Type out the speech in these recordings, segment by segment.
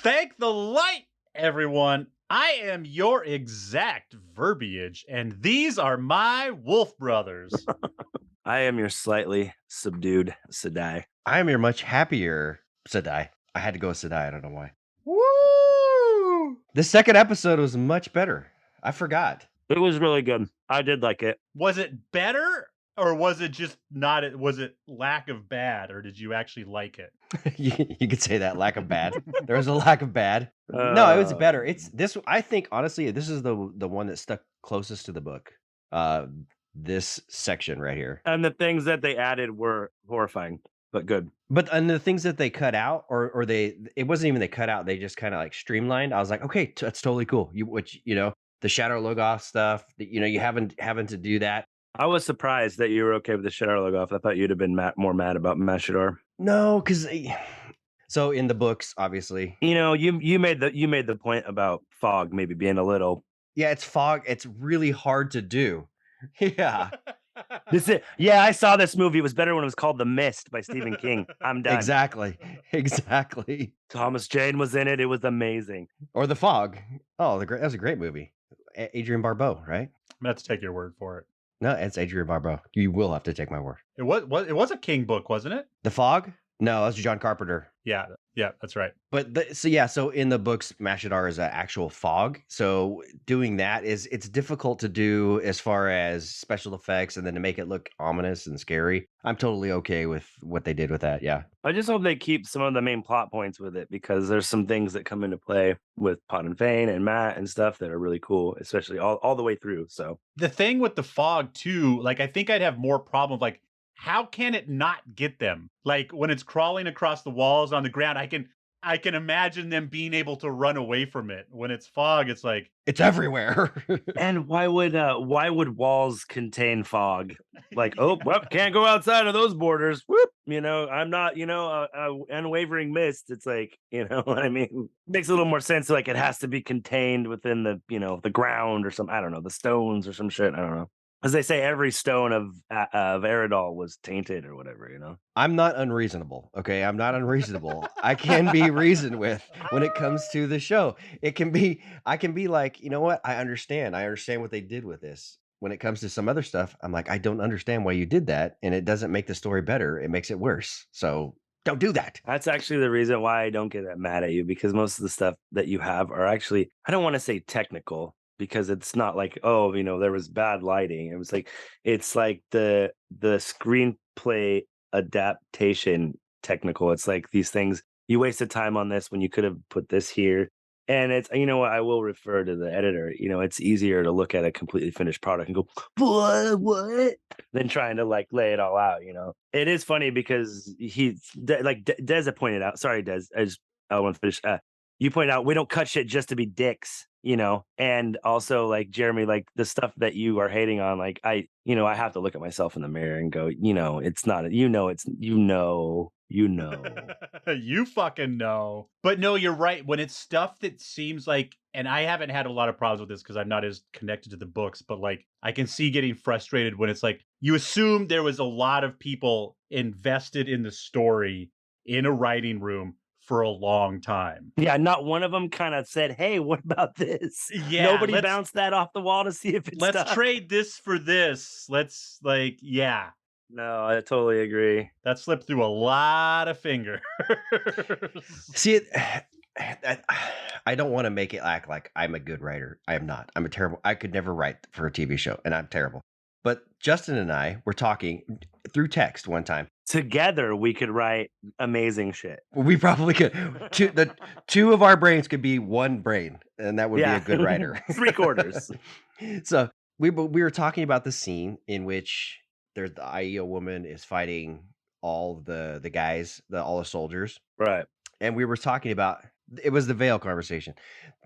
Thank the light, everyone. I am your exact verbiage, and these are my wolf brothers. I am your slightly subdued Sadai. I am your much happier Sadai. I had to go with Sadai. I don't know why. Woo! The second episode was much better. I forgot. It was really good. I did like it. Was it better, or was it just not? Was it lack of bad, or did you actually like it? You could say that lack of bad. There was a lack of bad. No, it was better. It's this. I think honestly, this is the one that stuck closest to the book. This section right here. And the things that they added were horrifying, but good. But and the things that they cut out, or it wasn't even they cut out. They just kind of like streamlined. I was like, okay, that's totally cool. The Shadow Logos stuff. You having to do that. I was surprised that you were okay with the Shadow logo. I thought you'd have been more mad about Mashador. No, because so in the books, obviously, you made the point about fog maybe being a little. Yeah, it's fog. It's really hard to do. Yeah, Yeah, I saw this movie. It was better when it was called The Mist by Stephen King. I'm done. exactly. Thomas Jane was in it. It was amazing. Or The Fog. Oh, that was a great movie. Adrian Barbeau, right? I'm gonna have to take your word for it. No, it's Adrian Barbeau. You will have to take my word. It was a King book, wasn't it? The Fog? No, that's John Carpenter. Yeah, that's right. But so in the books, Mashadar is an actual fog. So doing that it's difficult to do as far as special effects, and then to make it look ominous and scary. I'm totally okay with what they did with that. Yeah. I just hope they keep some of the main plot points with it, because there's some things that come into play with Pot and Fane and Matt and stuff that are really cool, especially all the way through. So The thing with the fog too, like I think I'd have more problems. Like, how can it not get them? Like when it's crawling across the walls on the ground, I can imagine them being able to run away from it. When it's fog, it's like It's everywhere. And why would walls contain fog? Like, oh, well, can't go outside of those borders. Whoop, I'm not, unwavering mist. It's like, what I mean? Makes a little more sense. Like it has to be contained within the, the ground or some, I don't know, the stones or some shit. I don't know. As they say, every stone of Eridol was tainted or whatever, I'm not unreasonable. Okay. I'm not unreasonable. I can be reasoned with when it comes to the show. I can be like, you know what? I understand what they did with this. When it comes to some other stuff, I'm like, I don't understand why you did that. And it doesn't make the story better. It makes it worse. So don't do that. That's actually the reason why I don't get that mad at you, because most of the stuff that you have are actually, I don't want to say technical, because it's not like, oh, there was bad lighting. It's like the screenplay adaptation technical. It's like these things, you wasted time on this when you could have put this here. And it's, what, I will refer to the editor. It's easier to look at a completely finished product and go, what? Than trying to like lay it all out. It is funny because Des had pointed out. Sorry, Des. I want to finish. You pointed out we don't cut shit just to be dicks, and also like Jeremy, like the stuff that you are hating on, like I have to look at myself in the mirror and go, it's not, you fucking know. But no, you're right. When it's stuff that seems like, and I haven't had a lot of problems with this because I'm not as connected to the books, but like I can see getting frustrated when it's like you assume there was a lot of people invested in the story in a writing room for a long time. Yeah, not one of them kind of said, hey, what about this? Yeah, nobody bounced that off the wall to see if it's let's trade this for this. Let's yeah. No, I totally agree. That slipped through a lot of fingers. See, I don't want to make it act like I'm a good writer. I am not. I'm a terrible. I could never write for a TV show, and I'm terrible. But Justin and I were talking through text one time. Together, we could write amazing shit. We probably could. Two of our brains could be one brain, and that would be a good writer. 3/4. So we were talking about the scene in which there's the IEO woman is fighting all the guys, all the soldiers. Right. And we were talking about, it was the veil conversation.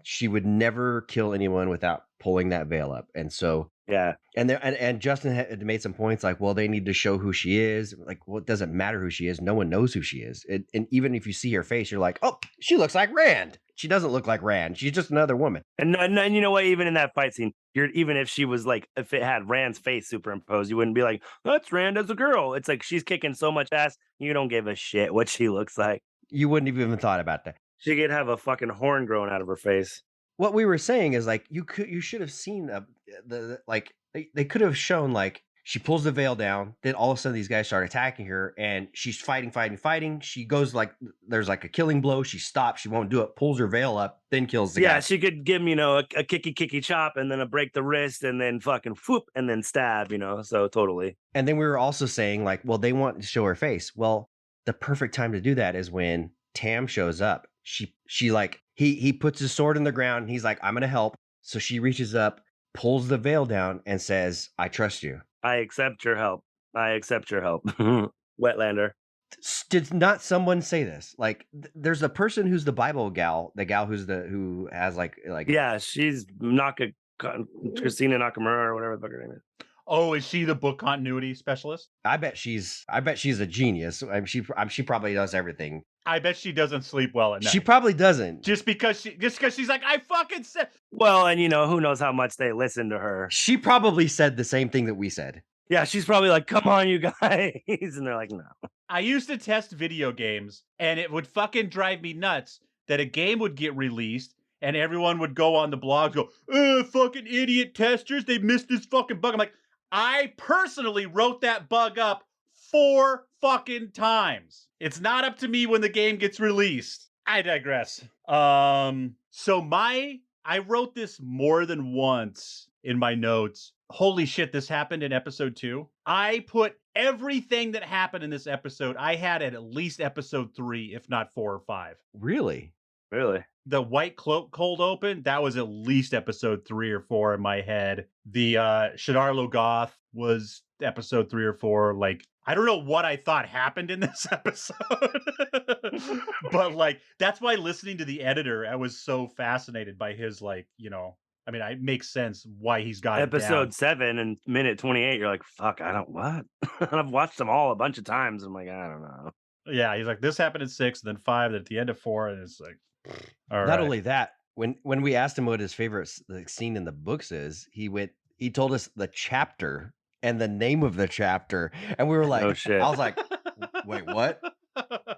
She would never kill anyone without pulling that veil up. And so, yeah. And Justin had made some points like, well, they need to show who she is. Like, well, it doesn't matter who she is. No one knows who she is. And even if you see her face, you're like, oh, she looks like Rand. She doesn't look like Rand. She's just another woman. And you know what? Even in that fight scene, even if she was like, if it had Rand's face superimposed, you wouldn't be like, that's Rand as a girl. It's like she's kicking so much ass, you don't give a shit what she looks like. You wouldn't have even thought about that. She could have a fucking horn growing out of her face. What we were saying is like you should have seen like they could have shown like she pulls the veil down, then all of a sudden these guys start attacking her, and she's fighting. She goes like there's like a killing blow. She stops. She won't do it. Pulls her veil up, then kills the guy. Yeah, she could give him, a kicky chop, and then a break the wrist, and then fucking whoop, and then stab. So totally. And then we were also saying like, well, they want to show her face. Well, the perfect time to do that is when Tam shows up. She like he puts his sword in the ground, and he's like, I'm gonna help. So she reaches up, pulls the veil down, and says, I trust you. I accept your help. Wetlander. Did not someone say this? Like, there's a person who's the Bible gal, the gal who has like Yeah, she's Christina Nakamura or whatever the fuck her name is. Oh, is she the book continuity specialist? I bet she's a genius. She probably does everything. I bet she doesn't sleep well at night. She probably doesn't. Just because she's like, I fucking said. Well, and who knows how much they listen to her. She probably said the same thing that we said. Yeah, she's probably like, come on, you guys. And they're like, no. I used to test video games, and it would fucking drive me nuts that a game would get released, and everyone would go on the blogs, go, fucking idiot testers, they missed this fucking bug. I'm like, I personally wrote that bug up 4 fucking times. It's not up to me when the game gets released. I digress. So I wrote this more than once in my notes. Holy shit, this happened in episode 2. I put everything that happened in this episode, I had at least episode 3, if not 4 or 5. Really? Really? The White Cloak cold open, that was at least episode 3 or 4 in my head. The Shadar Logoth was episode 3 or 4. Like, I don't know what I thought happened in this episode. But like, that's why listening to the editor, I was so fascinated by his I mean, it makes sense why he's got episode 7 and minute 28. You're like, fuck, what? And I've watched them all a bunch of times. I'm like, I don't know. Yeah, he's like, this happened in 6, then 5, then at the end of 4, and it's like, all Not right. only that, when we asked him what his favorite scene in the books is, he told us the chapter and the name of the chapter, and we were like, oh shit. I was like, wait, what?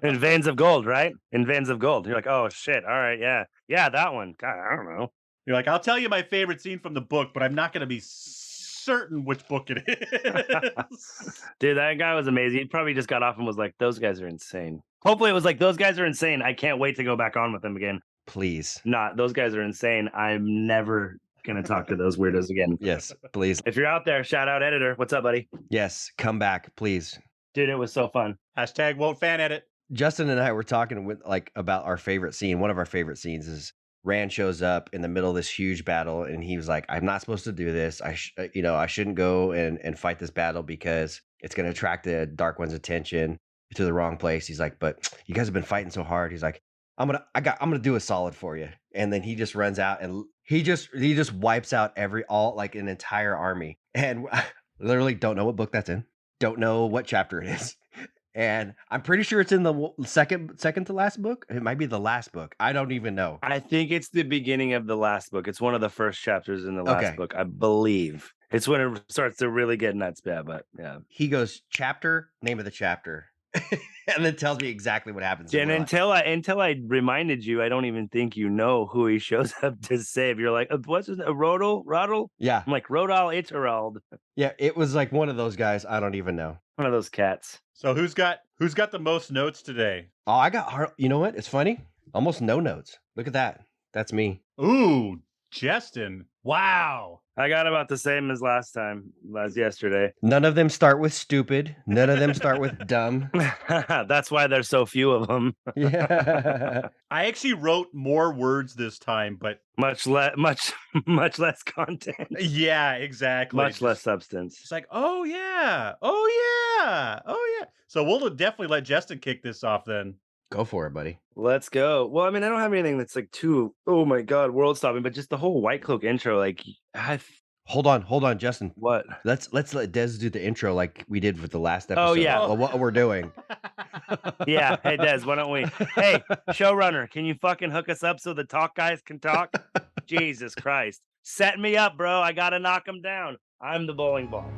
In Veins of Gold, right? In Veins of Gold. You're like, oh shit, all right, yeah, that one. God, I don't know. You're like, I'll tell you my favorite scene from the book, but I'm not going to be certain which book it is. Dude, that guy was amazing. He probably just got off and was like, those guys are insane. Hopefully it was like, those guys are insane. I can't wait to go back on with them again. Please. Not, those guys are insane. I'm never going to talk to those weirdos again. Yes, please. If you're out there, shout out editor. What's up, buddy? Yes, come back, please. Dude, it was so fun. # won't fan edit. Justin and I were talking about our favorite scene. One of our favorite scenes is Rand shows up in the middle of this huge battle, and he was like, I'm not supposed to do this. I shouldn't go and fight this battle because it's going to attract the Dark One's attention to the wrong place. He's like, but you guys have been fighting so hard. He's like, I'm going to do a solid for you. And then he just runs out and he just wipes out an entire army. And I literally don't know what book that's in. Don't know what chapter it is. And I'm pretty sure it's in the second to last book. It might be the last book. I don't even know. I think it's the beginning of the last book. It's one of the first chapters in the last book, I believe. It's when it starts to really get nuts bad, but yeah. He goes chapter, name of the chapter, and then tells me exactly what happens. And until I reminded you, I don't even think you know who he shows up to save. You're like, what's his name? Rodal? Yeah. I'm like, Rodal Itterald. Yeah, it was like one of those guys. I don't even know. One of those cats. So who's got the most notes today? Oh, I got, you know what? It's funny. Almost no notes. Look at that. That's me. Ooh, Justin. Wow. I got about the same as yesterday. None of them start with stupid. None of them start with dumb. That's why there's so few of them. Yeah. I actually wrote more words this time, but much less content. Yeah, exactly. Much less substance. It's like, oh yeah. So we'll definitely let Justin kick this off then. Go for it, buddy. Let's go. Well, I mean, I don't have anything that's like too, oh my God, world stopping, but just the whole White Cloak intro, like Hold on, Justin. What? Let's let Des do the intro like we did with the last episode. Oh yeah. Of what we're doing. Yeah. Hey Des, why don't we? Hey, showrunner, can you fucking hook us up so the talk guys can talk? Jesus Christ. Set me up, bro. I gotta knock them down. I'm the bowling ball.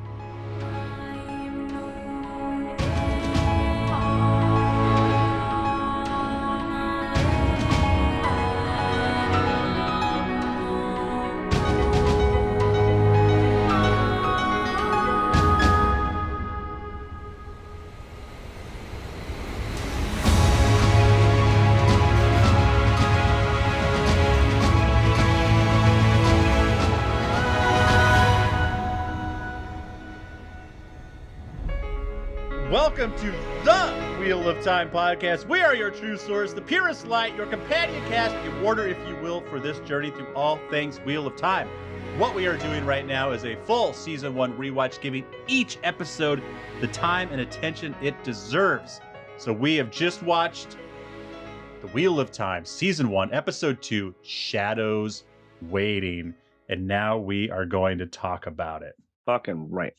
welcome to the Wheel of Time podcast. We are your true source, the purest light, your companion cast, your warder, if you will, for this journey through all things Wheel of Time. What we are doing right now is a full Season 1 rewatch, giving each episode the time and attention it deserves. So we have just watched The Wheel of Time, Season 1, Episode 2, Shadows Waiting. And now we are going to talk about it. Fucking right.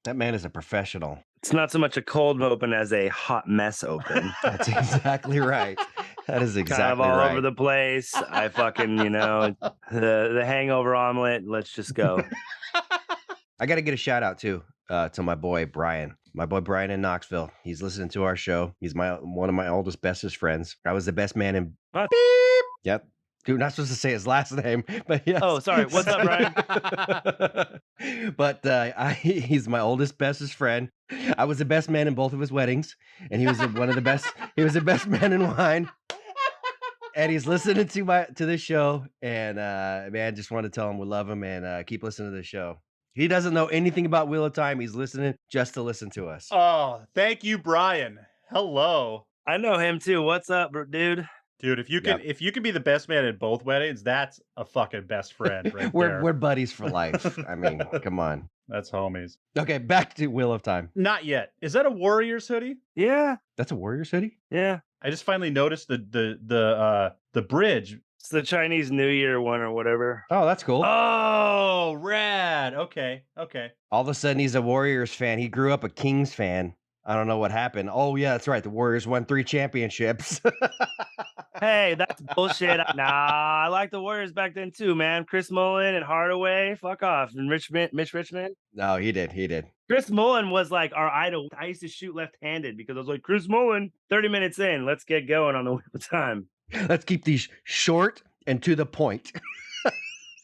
That man is a professional. It's not so much a cold open as a hot mess open. That's exactly right. That is exactly kind of all right. over the place. I fucking, the hangover omelet. Let's just go. I got to get a shout out too to my boy Brian. My boy Brian in Knoxville. He's listening to our show. He's one of my oldest, bestest friends. I was the best man in. What? Beep. Yep. Dude, not supposed to say his last name, but yes. Oh, sorry. What's up, Brian? But he's my oldest, bestest friend. I was the best man in both of his weddings, and he was one of the best. He was the best man in wine. And he's listening to this show, and man, just want to tell him we love him and keep listening to the show. He doesn't know anything about Wheel of Time. He's listening just to listen to us. Oh, thank you, Brian. Hello. I know him too. What's up, dude? Dude, if you can be the best man at both weddings, that's a fucking best friend right there. We're buddies for life. I mean, come on. That's homies. Okay, back to Wheel of Time. Not yet. Is that a Warriors hoodie? Yeah. That's a Warriors hoodie? Yeah. I just finally noticed the bridge. It's the Chinese New Year one or whatever. Oh, that's cool. Oh, rad. Okay. All of a sudden, he's a Warriors fan. He grew up a Kings fan. I don't know what happened. Oh, yeah, that's right. The Warriors won 3 championships. Hey, that's bullshit. Nah, I like the Warriors back then too, man. Chris Mullin and Hardaway, fuck off. And Mitch Richmond. No, he did. Chris Mullin was like our idol. I used to shoot left-handed because I was like, Chris Mullin, 30 minutes in, let's get going on the Wheel of Time. Let's keep these short and to the point.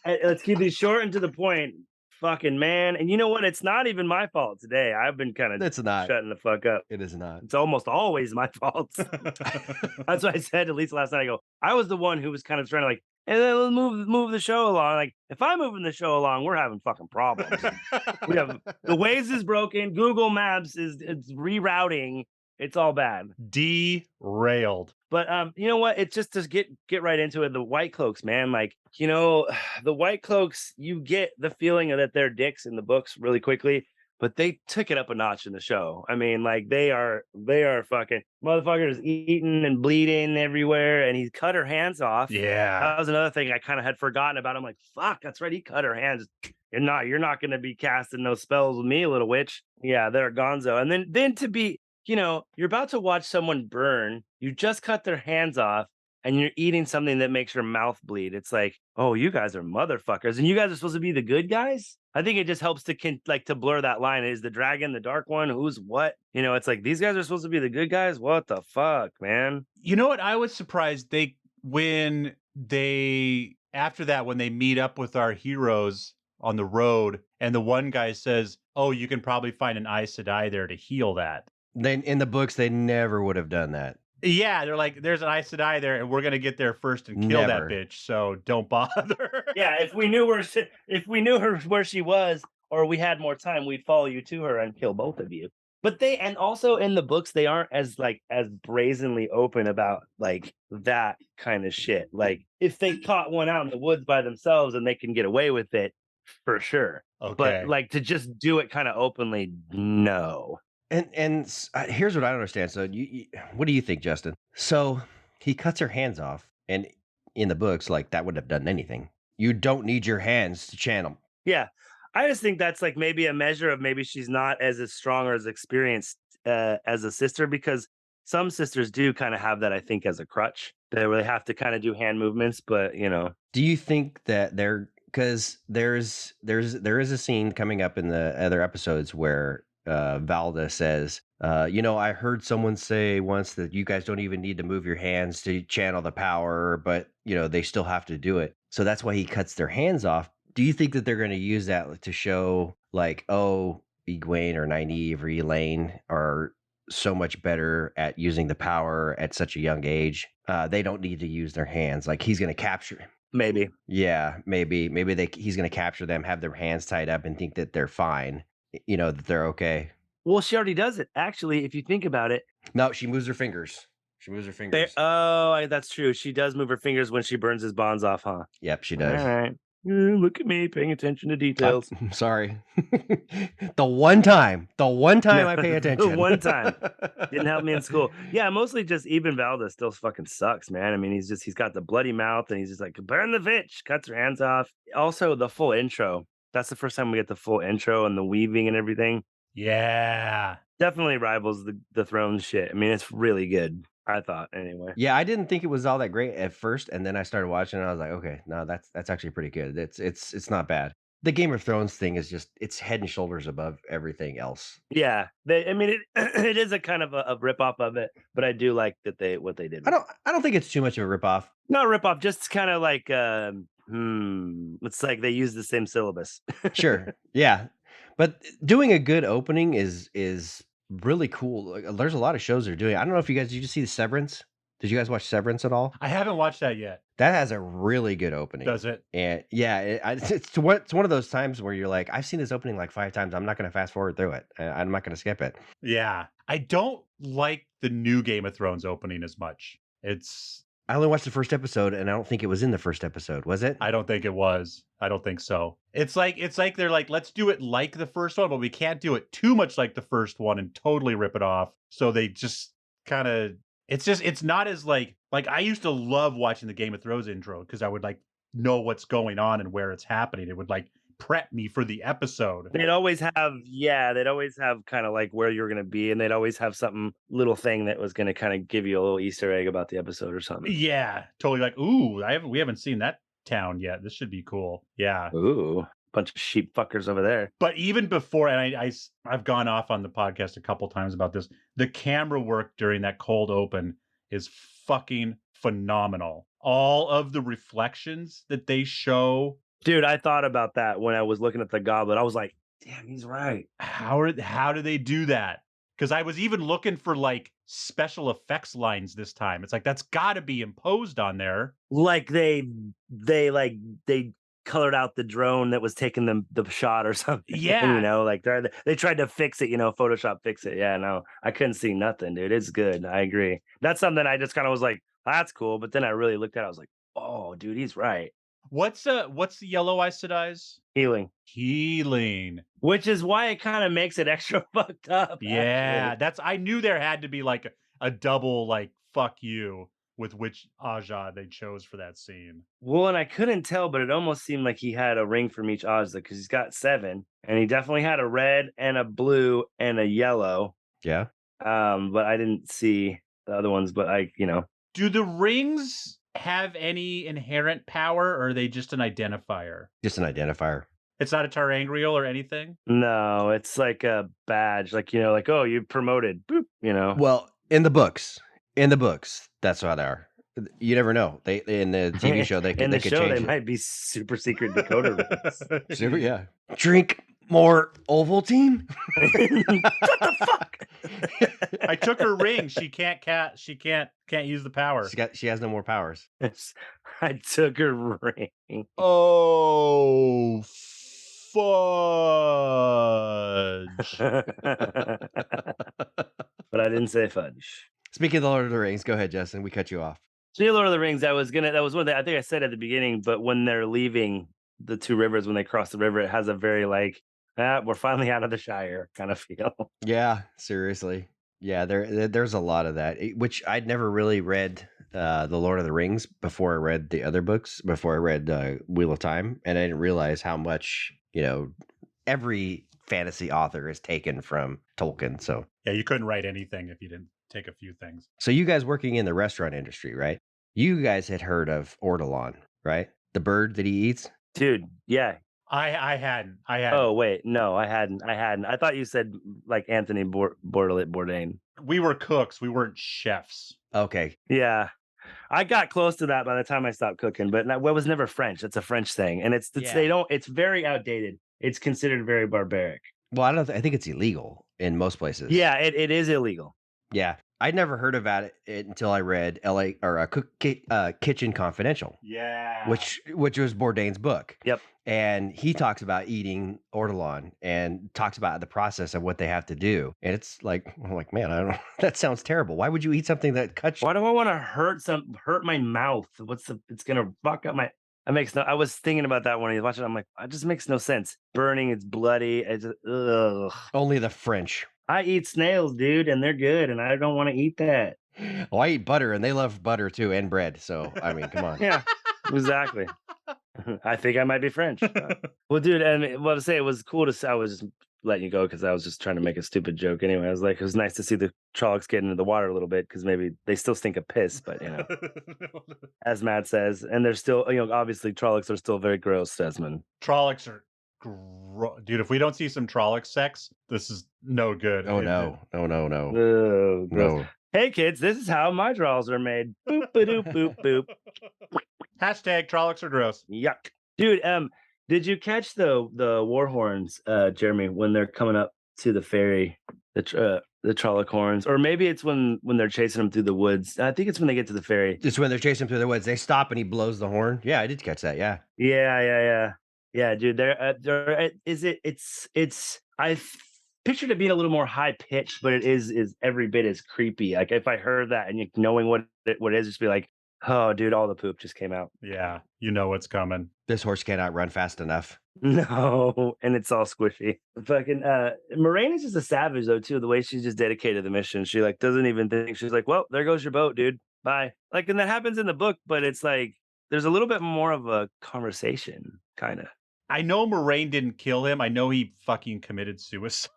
Let's keep these short and to the point. Fucking man. And you know what? It's not even my fault today. I've been kind of shutting the fuck up. It is not. It's almost always my fault. That's what I said at least last night. I go, I was the one who was kind of trying to like, hey, let's move the show along. Like, if I'm moving the show along, we're having fucking problems. We have the Waze is broken. Google Maps it's rerouting. It's all bad. Derailed. But you know what? It's just to get right into it. The White Cloaks, man. Like, the White Cloaks, you get the feeling that they're dicks in the books really quickly, but they took it up a notch in the show. I mean, like they are fucking motherfuckers eating and bleeding everywhere, and he cut her hands off. Yeah. That was another thing I kind of had forgotten about. I'm like, fuck, that's right. He cut her hands. You're not gonna be casting no spells with me, little witch. Yeah, they're gonzo. And then to be, you're about to watch someone burn. You just cut their hands off and you're eating something that makes your mouth bleed. It's like, oh, you guys are motherfuckers. And you guys are supposed to be the good guys. I think it just helps to blur that line. Is the dragon the dark one? Who's what? It's like, these guys are supposed to be the good guys. What the fuck, man? You know what? I was surprised when they meet up with our heroes on the road and the one guy says, oh, you can probably find an Aes Sedai there to heal that. Then in the books, they never would have done that. Yeah, they're like, there's an Aes Sedai there, and we're gonna get there first and kill that bitch. So don't bother. Yeah, if we knew where she was, or we had more time, we'd follow you to her and kill both of you. But and also in the books, they aren't as brazenly open about like that kind of shit. Like if they caught one out in the woods by themselves and they can get away with it, for sure. Okay. But like to just do it kind of openly, no. And here's what I don't understand. So, what do you think, Justin? So he cuts her hands off, and in the books, like that wouldn't have done anything. You don't need your hands to channel. Yeah, I just think that's like maybe a measure of maybe she's not as strong or as experienced as a sister, because some sisters do kind of have that. I think as a crutch, they really have to kind of do hand movements. But do you think that because there is a scene coming up in the other episodes where Valda says, I heard someone say once that you guys don't even need to move your hands to channel the power, but they still have to do it. So that's why he cuts their hands off. Do you think that they're going to use that to show like, oh, Egwene or Nynaeve or Elaine are so much better at using the power at such a young age? They don't need to use their hands. Like he's going to capture. Maybe. Yeah, maybe he's going to capture them, have their hands tied up and think that they're fine. That they're okay. Well, she already does it. Actually, if you think about it, No, she moves her fingers. She moves her fingers. that's true. She does move her fingers when she burns his bonds off, huh? Yep, she All does. right. Look at me paying attention to details. I'm sorry. The one time I pay The attention. one time. Didn't help me in school. Yeah, mostly just Eben Valdez still fucking sucks, man. I mean, he's got the bloody mouth and he's just like, burn the bitch, cuts her hands off. Also, the full intro. That's the first time we get the full intro and the weaving and everything. Yeah. Definitely rivals the throne shit. I mean, it's really good. I thought anyway. Yeah, I didn't think it was all that great at first, and then I started watching and I was like, okay, no, that's actually pretty good. It's not bad. The Game of Thrones thing is just it's head and shoulders above everything else. Yeah, I mean, it it is a kind of a rip off of it, but I do like that what they did. I don't think it's too much of a ripoff. Not rip off, just kind of like it's like they use the same syllabus. Sure. Yeah. But doing a good opening is really cool. Like, there's a lot of shows that are doing it. I don't know if did you see Severance? Did you guys watch Severance at all? I haven't watched that yet. That has a really good opening. Does it? And yeah, it's one of those times where you're like, I've seen this opening like 5 times. I'm not going to fast forward through it. I'm not going to skip it. Yeah. I don't like the new Game of Thrones opening as much. I only watched the first episode, and I don't think it was in the first episode, was it? I don't think it was. I don't think so. It's like they're like, let's do it like the first one, but we can't do it too much like the first one and totally rip it off. So they just kind of it's not as like I used to love watching the Game of Thrones intro because I would like know what's going on and where it's happening. It would like prep me for the episode. They'd always have kind of like where you're going to be, and they'd always have something little thing that was going to kind of give you a little Easter egg about the episode or something. Yeah, totally. Like, ooh, we haven't seen that town yet. This should be cool. Yeah. Ooh, bunch of sheep fuckers over there. But even before, and I've gone off on the podcast a couple times about this. The camera work during that cold open is fucking phenomenal. All of the reflections that they show. Dude, I thought about that when I was looking at the goblet. I was like, damn, he's right. How do they do that? Because I was even looking for like special effects lines this time. It's like that's got to be imposed on there. Like they colored out the drone that was taking them the shot or something. Yeah. You know, like they tried to fix it, Photoshop fix it. Yeah, no, I couldn't see nothing, dude. It's good. I agree. That's something I just kind of was like, that's cool. But then I really looked at it. I was like, oh, dude, he's right. What's the yellow oxidized? Healing. Which is why it kind of makes it extra fucked up. Yeah, actually. I knew there had to be like a double like fuck you with which Aja they chose for that scene. Well, and I couldn't tell, but it almost seemed like he had a ring from each Aja because he's got 7, and he definitely had a red and a blue and a yellow. Yeah. But I didn't see the other ones, but Do the rings have any inherent power, or are they just an identifier? Just an identifier. It's not a Tarangriel or anything? No, it's like a badge, like, like, oh, you promoted, boop, Well, in the books, that's how they are. You never know. They in the TV show they could change they it. might be super secret decoder rings. Super, yeah. Drink more Ovaltine. What the fuck? I took her ring. She can't use the power. She has no more powers. I took her ring. Oh, fudge. But I didn't say fudge. Speaking of the Lord of the Rings, go ahead, Justin. We cut you off. Speaking of Lord of the Rings, that was one of the, I think I said at the beginning, but when they're leaving the 2 rivers, when they cross the river, it has a very like, we're finally out of the Shire kind of feel. Yeah, seriously. Yeah, there's a lot of that, which I'd never really read the Lord of the Rings before I read the other books, before I read Wheel of Time, and I didn't realize how much, every fantasy author is taken from Tolkien. So yeah, you couldn't write anything if you didn't take a few things. So you guys working in the restaurant industry, right? You guys had heard of ortolan, right? The bird that he eats? Dude, yeah. I hadn't. Oh, wait. No, I hadn't. I thought you said like Anthony Bourdain. We were cooks. We weren't chefs. Okay. Yeah. I got close to that by the time I stopped cooking, but it was never French. It's a French thing. And it's very outdated. It's considered very barbaric. Well, I think it's illegal in most places. Yeah, it is illegal. Yeah. I'd never heard about it until I read L.A. or Kitchen Confidential, Yeah. which was Bourdain's book. Yep. And he talks about eating ortolan and talks about the process of what they have to do. And it's like, I'm like, man, I don't that sounds terrible. Why would you eat something that cuts Why do I want to hurt my mouth? It's gonna fuck up my. That makes no. I was thinking about that when I was watching. I'm like, it just makes no sense. Burning, it's bloody. It's ugh. only the French? I eat snails, dude, and they're good, and I don't want to eat that. Oh, I eat butter and they love butter too and bread. So, I mean, come on. Yeah, exactly. I think I might be French. Well, dude, and what to say, it was cool to. I was just letting you go because I was just trying to make a stupid joke. Anyway, I was like, it was nice to see the Trollocs get into the water a little bit because maybe they still stink of piss, but as Matt says, and they're still, obviously Trollocs are still very gross, Desmond. Trollocs are dude, if we don't see some Trolloc sex, this is no good. Oh no. No, no, no. Oh, gross. No. Hey kids, this is how my draws are made. Boop ba doop boop boop. Hashtag Trollocs are gross. Yuck. Dude, did you catch the war horns, Jeremy, when they're coming up to the ferry, the Trolloc horns? Or maybe it's when they're chasing them through the woods. I think it's when they get to the ferry. It's when they're chasing him through the woods. They stop and he blows the horn. Yeah, I did catch that. Yeah. Yeah, dude. I pictured it being a little more high pitched, but it is every bit as creepy. Like if I heard that and knowing what it is, just be like, oh, dude, all the poop just came out. Yeah, you know what's coming. This horse cannot run fast enough. No, and it's all squishy. Fucking Moraine is just a savage though too. The way she's just dedicated to the mission, she like doesn't even think. She's like, well, there goes your boat, dude. Bye. Like, and that happens in the book, but it's like there's a little bit more of a conversation, kind of. I know Moraine didn't kill him. I know he fucking committed suicide.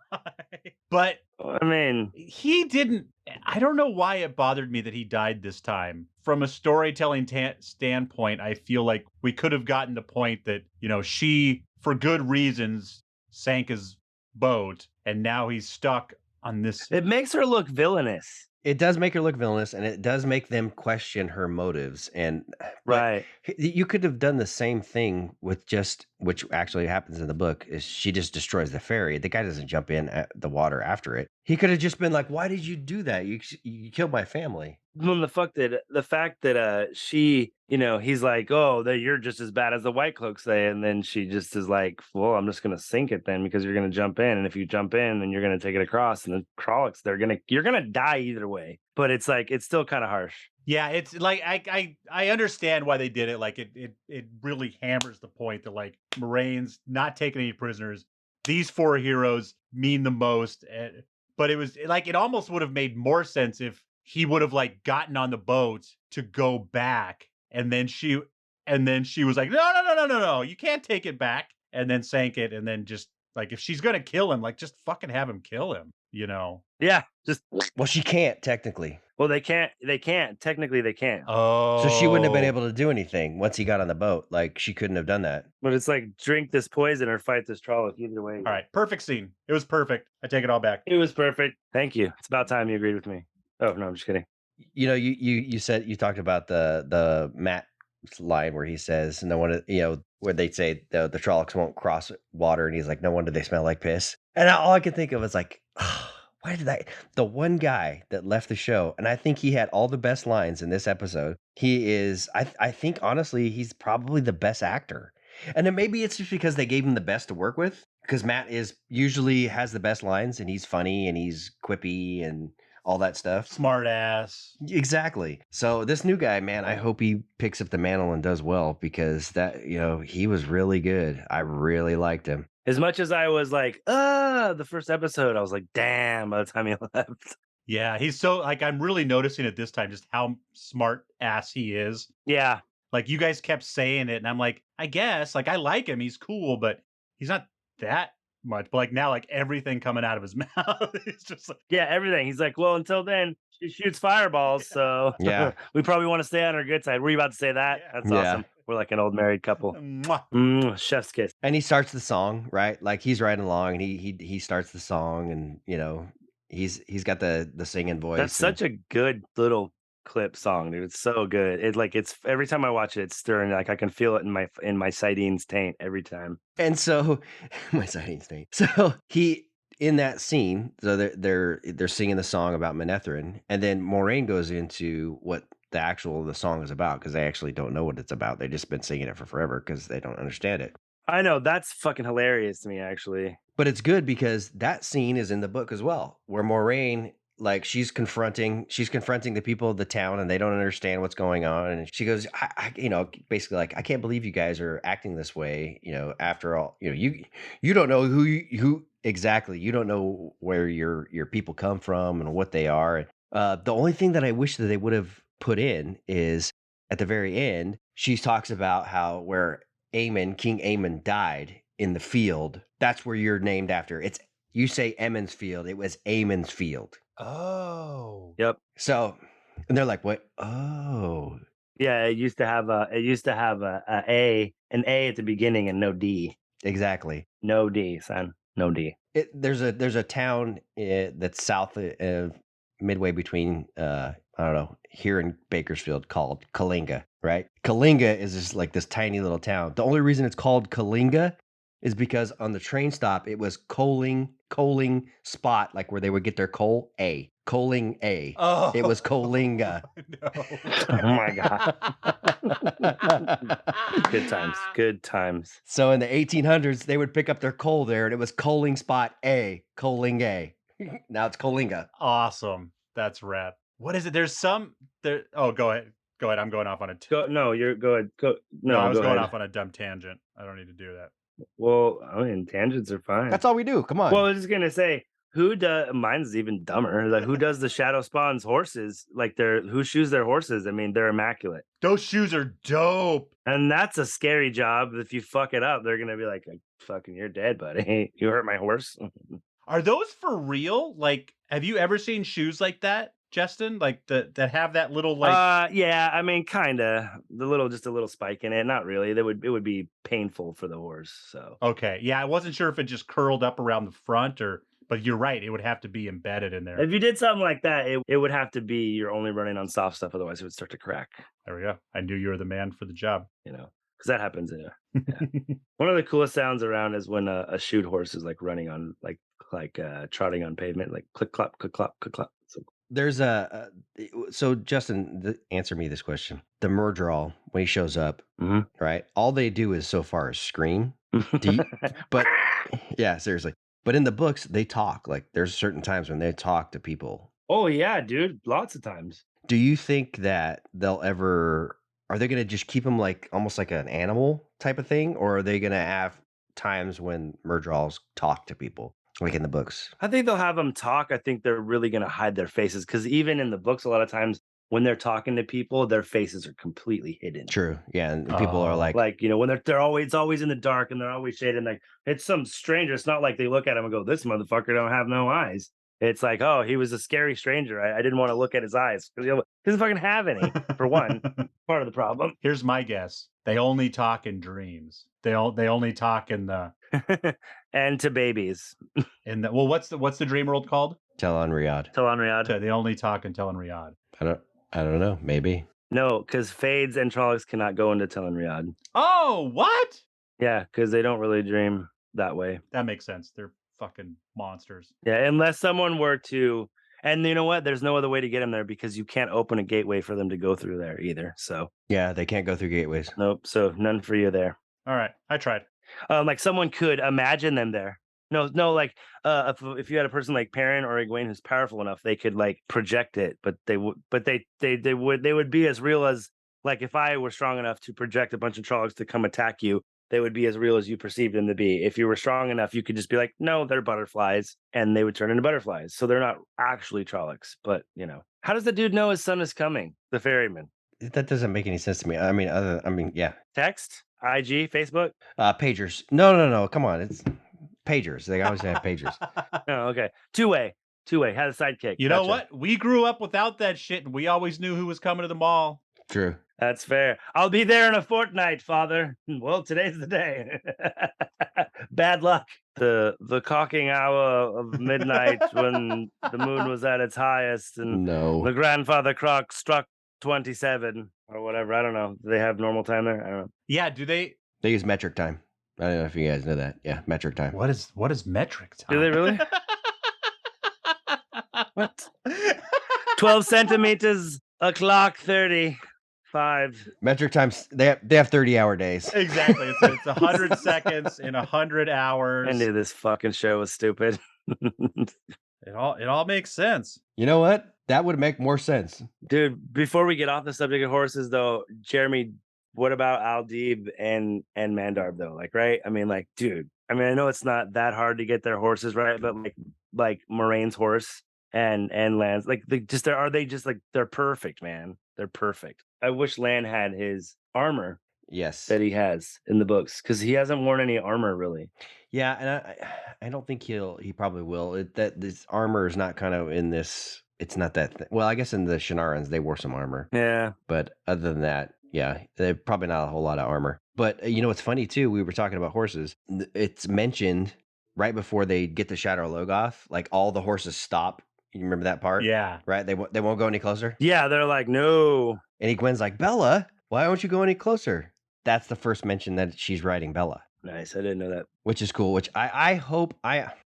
But I mean, he didn't. I don't know why it bothered me that he died this time. From a storytelling standpoint, I feel like we could have gotten the point that, she, for good reasons, sank his boat, and now he's stuck on this. it makes her look villainous. It does make her look villainous, and it does make them question her motives. And Right. you could have done the same thing with which actually happens in the book, is she just destroys the ferry. The guy doesn't jump in at the water after it. He could have just been like, "Why did you do that? You killed my family." Well, the fact that she, he's like, oh, you're just as bad as the White Cloaks say, and then she just is like, well, I'm just gonna sink it then because you're gonna jump in, and if you jump in, then you're gonna take it across, and the Trollocs, you're gonna die either way. But it's like it's still kind of harsh. Yeah, it's like I understand why they did it. Like it really hammers the point that like Moraine's not taking any prisoners. These four heroes mean the most. But it was like it almost would have made more sense if he would have like gotten on the boat to go back, and then she was like, no, you can't take it back, and then sank it, and then just like if she's gonna kill him, like just fucking have him kill him, Yeah, just Well, she can't technically. well, they can't. Technically, they can't. Oh, So she wouldn't have been able to do anything once he got on the boat. Like she couldn't have done that. But it's like drink this poison or fight this Trolloc. Either way. All right, perfect scene. It was perfect. I take it all back. It was perfect. Thank you. It's about time you agreed with me. Oh no, I'm just kidding. You said you talked about the Matt line where he says no one, where they say the Trollocs won't cross water, and he's like, no wonder they smell like piss. And all I could think of is like, why did the one guy that left the show, and I think he had all the best lines in this episode. He is, I think honestly, he's probably the best actor. And then maybe it's just because they gave him the best to work with, because Matt is usually has the best lines, and he's funny and he's quippy and all that stuff. Smart ass. Exactly. So this new guy, man, I hope he picks up the mantle and does well, because that, he was really good. I really liked him. As much as I was like, the first episode, I was like, damn, by the time he left. Yeah, he's so like I'm really noticing it this time just how smart ass he is. Yeah. Like you guys kept saying it, and I'm like, I guess, like I like him, he's cool, but he's not that much. But like now, like everything coming out of his mouth, it's just like Yeah, everything. He's like, well, until then, she shoots fireballs, so Yeah. we probably want to stay on our good side. Were you about to say that? Yeah. That's Yeah. awesome. We're like an old married couple. mwah. Chef's kiss. And he starts the song, right? Like he's riding along, and he starts the song, and he's got the singing voice. That's such a good little clip song, dude. It's so good. It's every time I watch it, it's stirring. Like I can feel it in my sardines taint every time. And so my sighting state. So he in that scene, so they're singing the song about Manetheren, and then Moraine goes into what the song is about because they actually don't know what it's about. They've just been singing it for forever because they don't understand it. I know, that's fucking hilarious to me, actually. But it's good because that scene is in the book as well, where Moraine, like, she's confronting the people of the town, and they don't understand what's going on, and she goes, basically like, I can't believe you guys are acting this way. After all, you don't know who exactly, you don't know where your people come from and what they are. The only thing that I wish that they would have put in is at the very end, she talks about how where King Aemon died in the field. That's where you're named after. You say Emmons Field. It was Aemon's Field. Oh. Yep. So, and they're like, what? Oh, Yeah, it used to have an A at the beginning and no D. exactly. No D, son. No D. There's a town that's south of midway between I don't know, here in Bakersfield called Kalinga, right? Kalinga is just like this tiny little town. The only reason it's called Kalinga is because on the train stop it was coaling spot, like where they would get their coaling A. Oh. It was Coalinga. No. Oh my God. Good times. Good times. So in the 1800s, they would pick up their coal there, and it was coaling spot A, coaling A. Now it's Coalinga. Awesome. That's rad. What is it? There's some there. Oh, go ahead. Go ahead. I'm going off on a. Go ahead. No, I was go going ahead. off on a dumb tangent. I don't need to do that. Well, I mean, tangents are fine. That's all we do. Come on. Well, I was just gonna say, mine's even dumber. Like, who does the Shadow Spawn's horses? Like, who shoes their horses? I mean, they're immaculate. Those shoes are dope. And that's a scary job. If you fuck it up, they're gonna be like, fucking, you're dead, buddy. You hurt my horse. Are those for real? Like, have you ever seen shoes like that, Justin? Like that have that little like. Yeah. I mean, kinda. Just a little spike in it. Not really. It would be painful for the horse. So. Okay, yeah, I wasn't sure if it just curled up around the front but you're right. It would have to be embedded in there. If you did something like that, it would have to be you're only running on soft stuff. Otherwise, it would start to crack. There we go. I knew you were the man for the job. Because that happens. Yeah. One of the coolest sounds around is when a shoot horse is like running on like trotting on pavement, like click clop, click clop, click clop. So There's so Justin, answer me this question. The Murdral, when he shows up, right? All they do is so far is scream. But yeah, seriously. But in the books, they talk. Like there's certain times when they talk to people. Oh yeah, dude, lots of times. Do you think that are they going to just keep him like almost like an animal type of thing, or are they going to have times when Murdrals talk to people? Like in the books. I think they'll have them talk. I think they're really going to hide their faces because even in the books, a lot of times when they're talking to people, their faces are completely hidden. True. Yeah. And people are like, when it's always in the dark and they're always shaded. Like it's some stranger. It's not like they look at him and go, this motherfucker don't have no eyes. It's like, oh, he was a scary stranger. I didn't want to look at his eyes because he doesn't fucking have any, for one. Part of the problem. Here's my guess. They only talk in dreams. They only talk in the and to babies. What's the dream world called? Telon Riyadh. They only talk in Telon Riyadh. I don't know. Maybe. No, because Fades and Trollocs cannot go into Telon Riyadh. Oh, what? Yeah, because they don't really dream that way. That makes sense. They're fucking monsters. Yeah, unless someone were to, and you know what? There's no other way to get them there because you can't open a gateway for them to go through there either. So yeah, they can't go through gateways. Nope. So none for you there. All right, I tried. Like someone could imagine them there. No, like if you had a person like Perrin or Egwene who's powerful enough, they could like project it, but they would be as real as like if I were strong enough to project a bunch of Trollocs to come attack you, they would be as real as you perceive them to be. If you were strong enough, you could just be like, no, they're butterflies, and they would turn into butterflies. So they're not actually Trollocs, but how does the dude know his son is coming? The ferryman. That doesn't make any sense to me. I mean, yeah. Text, IG, Facebook, pagers. No. Come on, it's pagers. They always have pagers. Oh, okay. Two-way. Had a sidekick. You know what? We grew up without that shit, and we always knew who was coming to the mall. True. That's fair. I'll be there in a fortnight, Father. Well, today's the day. Bad luck. The cocking hour of midnight when the moon was at its highest, and the grandfather clock struck 27 or whatever. I don't know. Do they have normal time there? I don't know. Yeah. Do they? They use metric time. I don't know if you guys know that. Yeah, metric time. What is metric time? Do they really? What? 12 centimeters, a clock 35. Metric times, they have 30-hour days. Exactly. It's 100 seconds in 100 I hours. knew this fucking show was stupid. It all makes sense. You know what? That would make more sense. Dude, before we get off the subject of horses, though, Jeremy, what about Aldib and Mandarb, though? Like, right? I mean, like, dude, I mean, I know it's not that hard to get their horses right, but like Moraine's horse and Lan's, like, they're perfect, man. They're perfect. I wish Lan had his armor Yes. that he has in the books, because he hasn't worn any armor really. Yeah, and I don't think he probably will. That this armor is not kind of in this. It's not that. Well, I guess in the Shinarans they wore some armor, Yeah. but other than that, yeah, they probably not a whole lot of armor. But you know what's funny too? We were talking about horses. It's mentioned right before they get to Shadow Logoth. Like all the horses stop. You remember that part? Yeah. Right. They won't go any closer. Yeah, they're like, no. And Gwen's like, Bella, why won't you go any closer? That's the first mention that she's riding Bella. Nice. I didn't know that. Which is cool, which I hope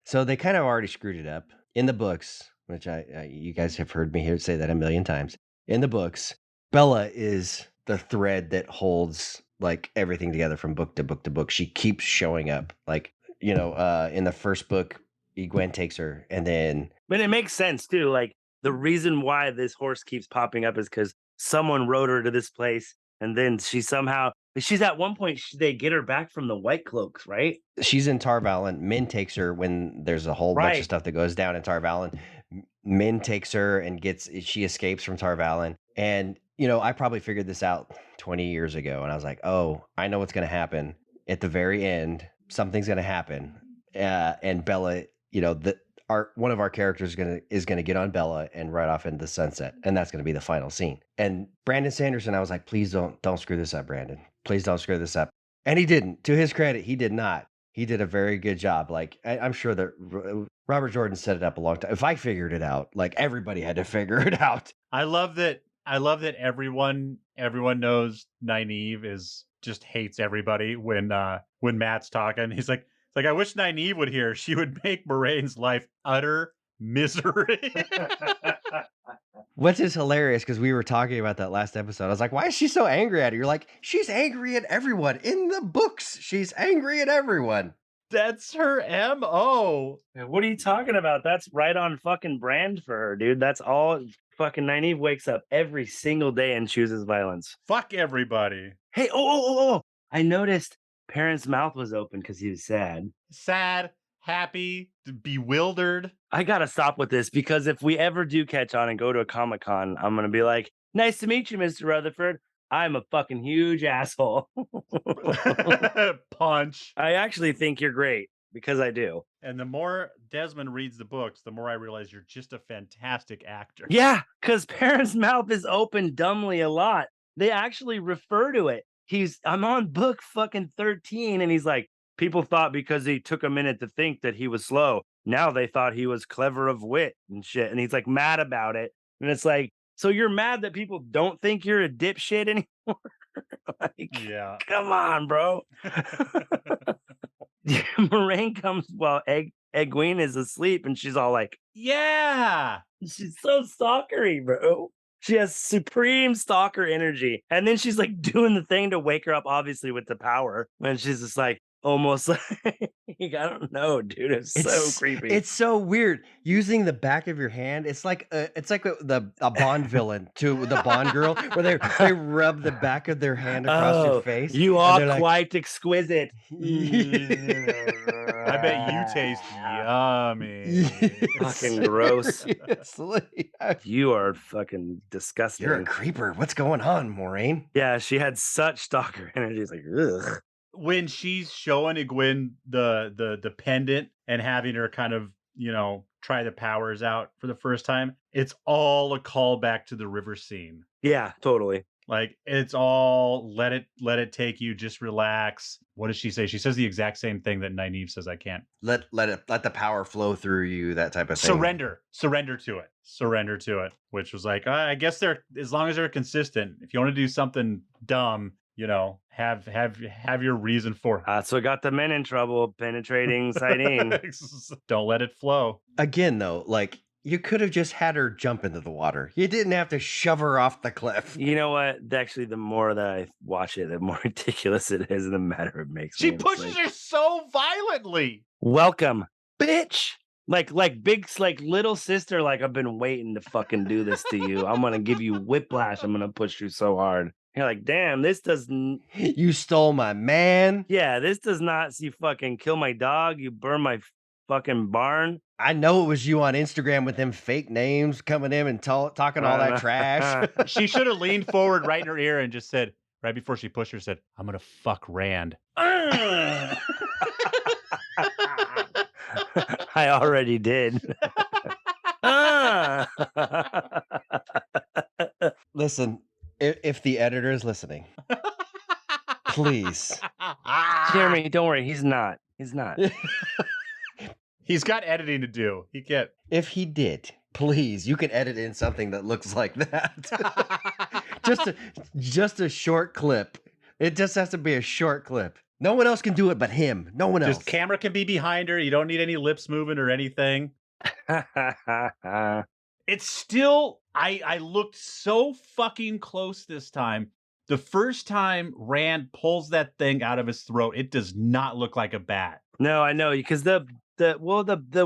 so they kind of already screwed it up in the books, which you guys have heard me here say that a million times. In the books, Bella is the thread that holds like everything together from book to book to book. She keeps showing up. Like, in the first book, Egwene takes her, and then But it makes sense too. Like, the reason why this horse keeps popping up is because someone rode her to this place, and then she's at one point they get her back from the White Cloaks, right? she's in Tar Valon. Min takes her when there's a whole bunch of Right. stuff that goes down in Tar Valon. Min takes her and she escapes from Tar Valon. And, I probably figured this out 20 years ago. And I was like, oh, I know what's going to happen. At the very end, something's going to happen. And Bella, one of our characters is gonna get on Bella and ride off into the sunset, and that's gonna be the final scene. And Brandon Sanderson, I was like, please don't screw this up, Brandon. Please don't screw this up. And he didn't. To his credit, he did not. He did a very good job. Like I'm sure that Robert Jordan set it up a long time. If I figured it out, like everybody had to figure it out. I love that everyone knows Nynaeve is just hates everybody when Matt's talking. He's like, I wish Nynaeve would hear. She would make Moraine's life utter misery. Which is hilarious because we were talking about that last episode. I was like, why is she so angry at her? You're like, she's angry at everyone. In the books, she's angry at everyone. That's her MO. What are you talking about? That's right on fucking brand for her, dude. That's all. Fucking Nynaeve wakes up every single day and chooses violence. Fuck everybody. Hey, oh. I noticed Perrin's mouth was open because he was sad. Sad, happy, bewildered. I gotta stop with this, because if we ever do catch on and go to a Comic-Con, I'm gonna be like, nice to meet you, Mr. Rutherford. I'm a fucking huge asshole. Punch. I actually think you're great, because I do. And the more Desmond reads the books, the more I realize you're just a fantastic actor. Yeah, because Perrin's mouth is open dumbly a lot. They actually refer to it. I'm on book fucking 13, and he's like, people thought because he took a minute to think that he was slow. Now they thought he was clever of wit and shit. And he's like mad about it. And it's like, so you're mad that people don't think you're a dipshit anymore? Like, yeah. Come on, bro. Moraine comes while Egwene is asleep, and she's all like, yeah. She's so stalkery, bro. She has supreme stalker energy. And then she's like doing the thing to wake her up, obviously, with the power. And she's just like, almost like, I don't know, dude. It's so creepy. It's so weird using the back of your hand. It's like a Bond villain to the Bond girl, where they rub the back of their hand across your face. You are quite exquisite. I bet you taste yummy. Fucking gross. Seriously. You are fucking disgusting. You're a creeper. What's going on, Moraine? Yeah, she had such stalker energy. It's like, ugh. When she's showing Egwene the pendant and having her kind of, try the powers out for the first time, it's all a callback to the river scene. Yeah, totally. Like, it's all let it take you, just relax. What does she say? She says the exact same thing that Nynaeve says, I can't. Let the power flow through you, that type of thing. Surrender to it. Which was like, I guess as long as they're consistent. If you want to do something dumb, have your reason for it. That's what got the men in trouble, penetrating sighting. Don't let it flow. Again, though, like, You could have just had her jump into the water. You didn't have to shove her off the cliff. You know what? Actually, the more that I watch it, the more ridiculous it is, and the madder it makes She me. It's pushes like, her so violently. welcome, bitch. Like little sister, like I've been waiting to fucking do this to you. I'm gonna give you whiplash. I'm gonna push you so hard. You're like, damn, this doesn't. You stole my man. Yeah, this does not. You fucking kill my dog. You burn my fucking barn. I know it was you on Instagram with them fake names coming in and talking all that trash. She should have leaned forward right in her ear and just said, right before she pushed her, said, "I'm gonna fuck Rand." I already did. Listen, if the editor is listening, please. Jeremy, don't worry. He's not. He's not. He's got editing to do. He can't. If he did, please, you can edit in something that looks like that. just a short clip. It just has to be a short clip. No one else can do it but him. No one else. Just camera can be behind her. You don't need any lips moving or anything. It's still, I looked so fucking close this time. The first time Rand pulls that thing out of his throat, it does not look like a bat. No, I know, because the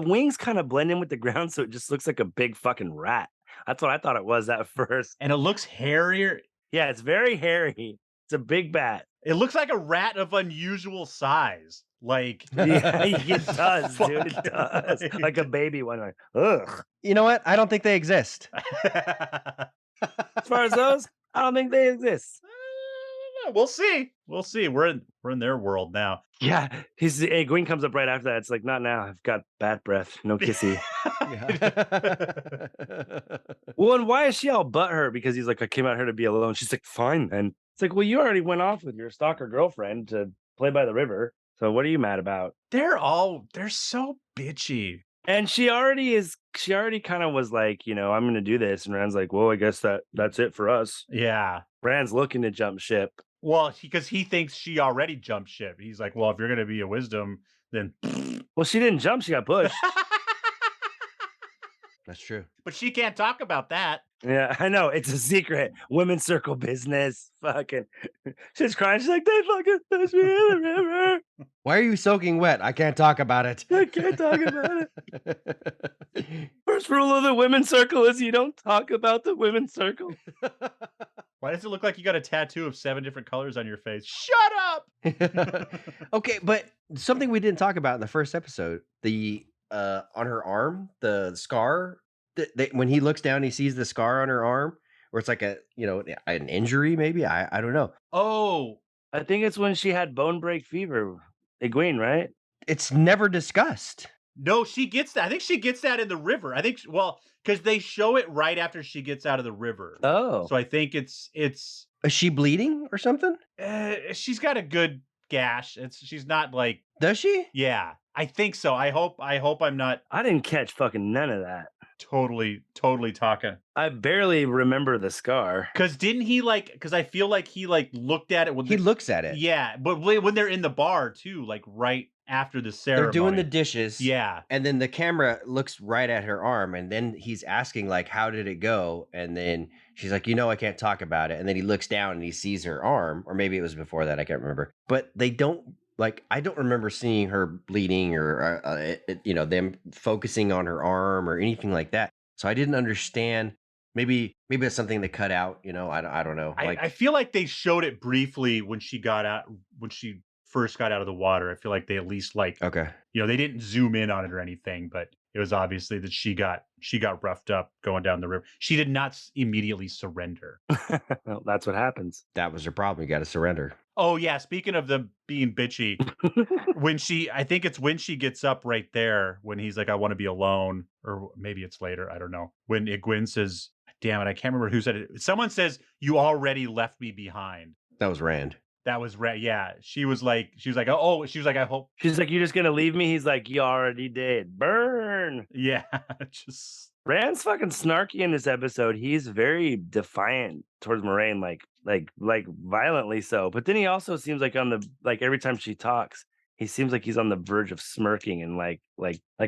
wings kind of blend in with the ground, so it just looks like a big fucking rat. That's what I thought it was at first. And it looks hairier. Yeah, it's very hairy. It's a big bat. It looks like a rat of unusual size. Like, yeah, it does, dude. It does. Like a baby one. Like, ugh. You know what? I don't think they exist. As far as those, I don't think they exist. We'll see. We'll see. We're in their world now. Yeah, Gwen comes up right after that. It's like, not now. I've got bat breath. No kissy. Well, and why is she all butthurt? Because he's like, I came out here to be alone. She's like, fine then. It's like, well, you already went off with your stalker girlfriend to play by the river. So what are you mad about? They're so bitchy. And she already kind of was like, you know, I'm going to do this. And Rand's like, well, I guess that's it for us. Yeah. Rand's looking to jump ship. Well, because he thinks she already jumped ship. He's like, well, if you're going to be a wisdom, then. Well, she didn't jump. She got pushed. That's true. But she can't talk about that. Yeah, I know. It's a secret. Women's circle business. Fucking. She's crying. She's like, they fucking pushed me in the river. Why are you soaking wet? I can't talk about it. I can't talk about it. First rule of the women's circle is you don't talk about the women's circle. Why does it look like you got a tattoo of 7 different colors on your face? Shut up! Okay, but something we didn't talk about in the first episode, the on her arm, the scar, when he looks down, he sees the scar on her arm, or it's like an injury, maybe. I don't know. Oh, I think it's when she had bone break fever. Egwene, right? It's never discussed. no, she gets that. I think she gets that in the river. I think, well, because they show it right after she gets out of the river. Oh. So I think it's. Is she bleeding or something? She's got a good gash. She's not like. Does she? Yeah, I think so. I hope I'm not I didn't catch fucking none of that. totally talking. I barely remember the scar. Because didn't he because I feel like he looked at it when He looks at it. Yeah, but when they're in the bar too, like right after the ceremony. They're doing the dishes. Yeah. And then the camera looks right at her arm, and then he's asking, like, how did it go? And then she's like, I can't talk about it. And then he looks down and he sees her arm, or maybe it was before that. I can't remember. But they don't, I don't remember seeing her bleeding or, them focusing on her arm or anything like that. So I didn't understand. Maybe it's something they cut out, I don't know. I feel like they showed it briefly when she first got out of the water. I feel like they at least okay. They didn't zoom in on it or anything, but it was obviously that she got roughed up going down the river. She did not immediately surrender. Well, that's what happens. That was her problem. You got to surrender. Oh yeah, speaking of them being bitchy, I think it's when she gets up right there when he's like, I want to be alone, or maybe it's later, I don't know. When Egwene says, damn it, I can't remember who said it. Someone says, you already left me behind. That was Rand. That was yeah. She was like, oh, she was like, I hope. She's like, you're just gonna leave me? He's like, you already did. Burn. Yeah, just. Rand's fucking snarky in this episode. He's very defiant towards Moraine, like violently so. But then he also seems like every time she talks, he seems like he's on the verge of smirking and like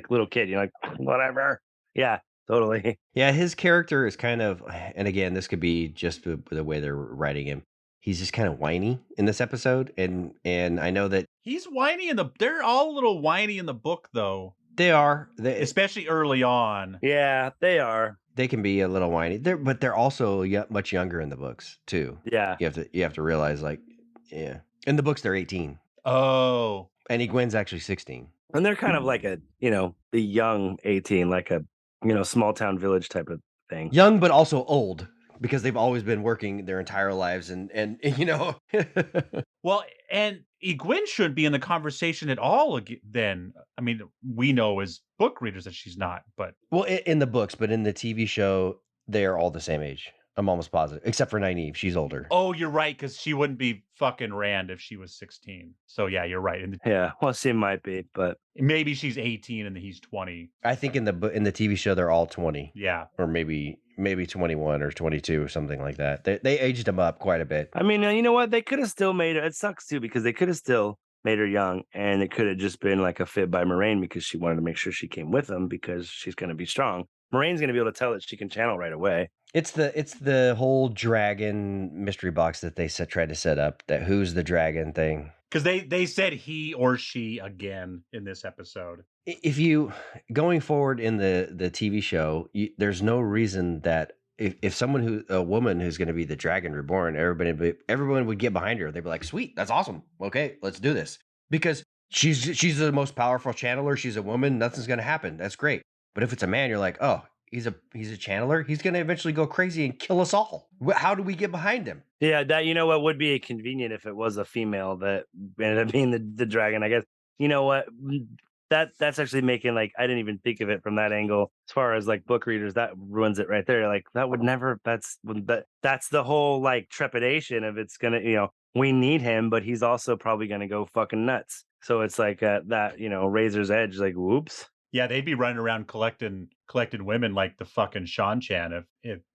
little kid, like whatever. Yeah, totally. Yeah, his character is kind of, and again, this could be just the way they're writing him. He's just kind of whiny in this episode, and I know that He's whiny they're all a little whiny in the book though, they are especially early on. Yeah, they are. they can be a little whiny. But they're also much younger in the books too. Yeah. You have to realize, like, yeah, in the books they're 18, Oh, and Gwen's actually 16. And they're kind of like a, a young 18, like a, small town village type of thing. Young, but also old because they've always been working their entire lives, and you know. well, and Egwene shouldn't be in the conversation at all then. I mean, we know as book readers that she's not, but Well, in the books, but in the TV show, they are all the same age. I'm almost positive, except for Nynaeve. She's older. oh, you're right, because she wouldn't be fucking Rand if she was 16. So yeah, you're right. Yeah, well, she might be, but Maybe she's 18 and he's 20. I think in the TV show they're all 20, Yeah. or maybe 21 or 22 or something like that. They aged them up quite a bit. I mean, you know what? They could have still made her. It sucks too because they could have still made her young, and it could have just been like a fib by Moraine because she wanted to make sure she came with them because she's going to be strong. Moraine's going to be able to tell that she can channel right away. It's the whole dragon mystery box that they tried to set up. That who's the dragon thing. Because they said he or she again in this episode. If you going forward in the TV show, there's no reason that if a woman who's going to be the dragon reborn, everyone would get behind her. They'd be like, "Sweet, that's awesome. Okay, let's do this." Because she's the most powerful channeler. She's a woman. Nothing's going to happen. That's great. But if it's a man, you're like, "Oh, he's a channeler. He's going to eventually go crazy and kill us all. How do we get behind him?" Yeah, that what would be convenient if it was a female that ended up being the dragon. I guess you know what that's actually making like I didn't even think of it from that angle. As far as like book readers, that ruins it right there. Like that would never. That's the whole like trepidation of it's gonna. We need him, but he's also probably gonna go fucking nuts. So it's like that razor's edge. Like whoops. Yeah, they'd be running around collecting women like the fucking Shan Chan if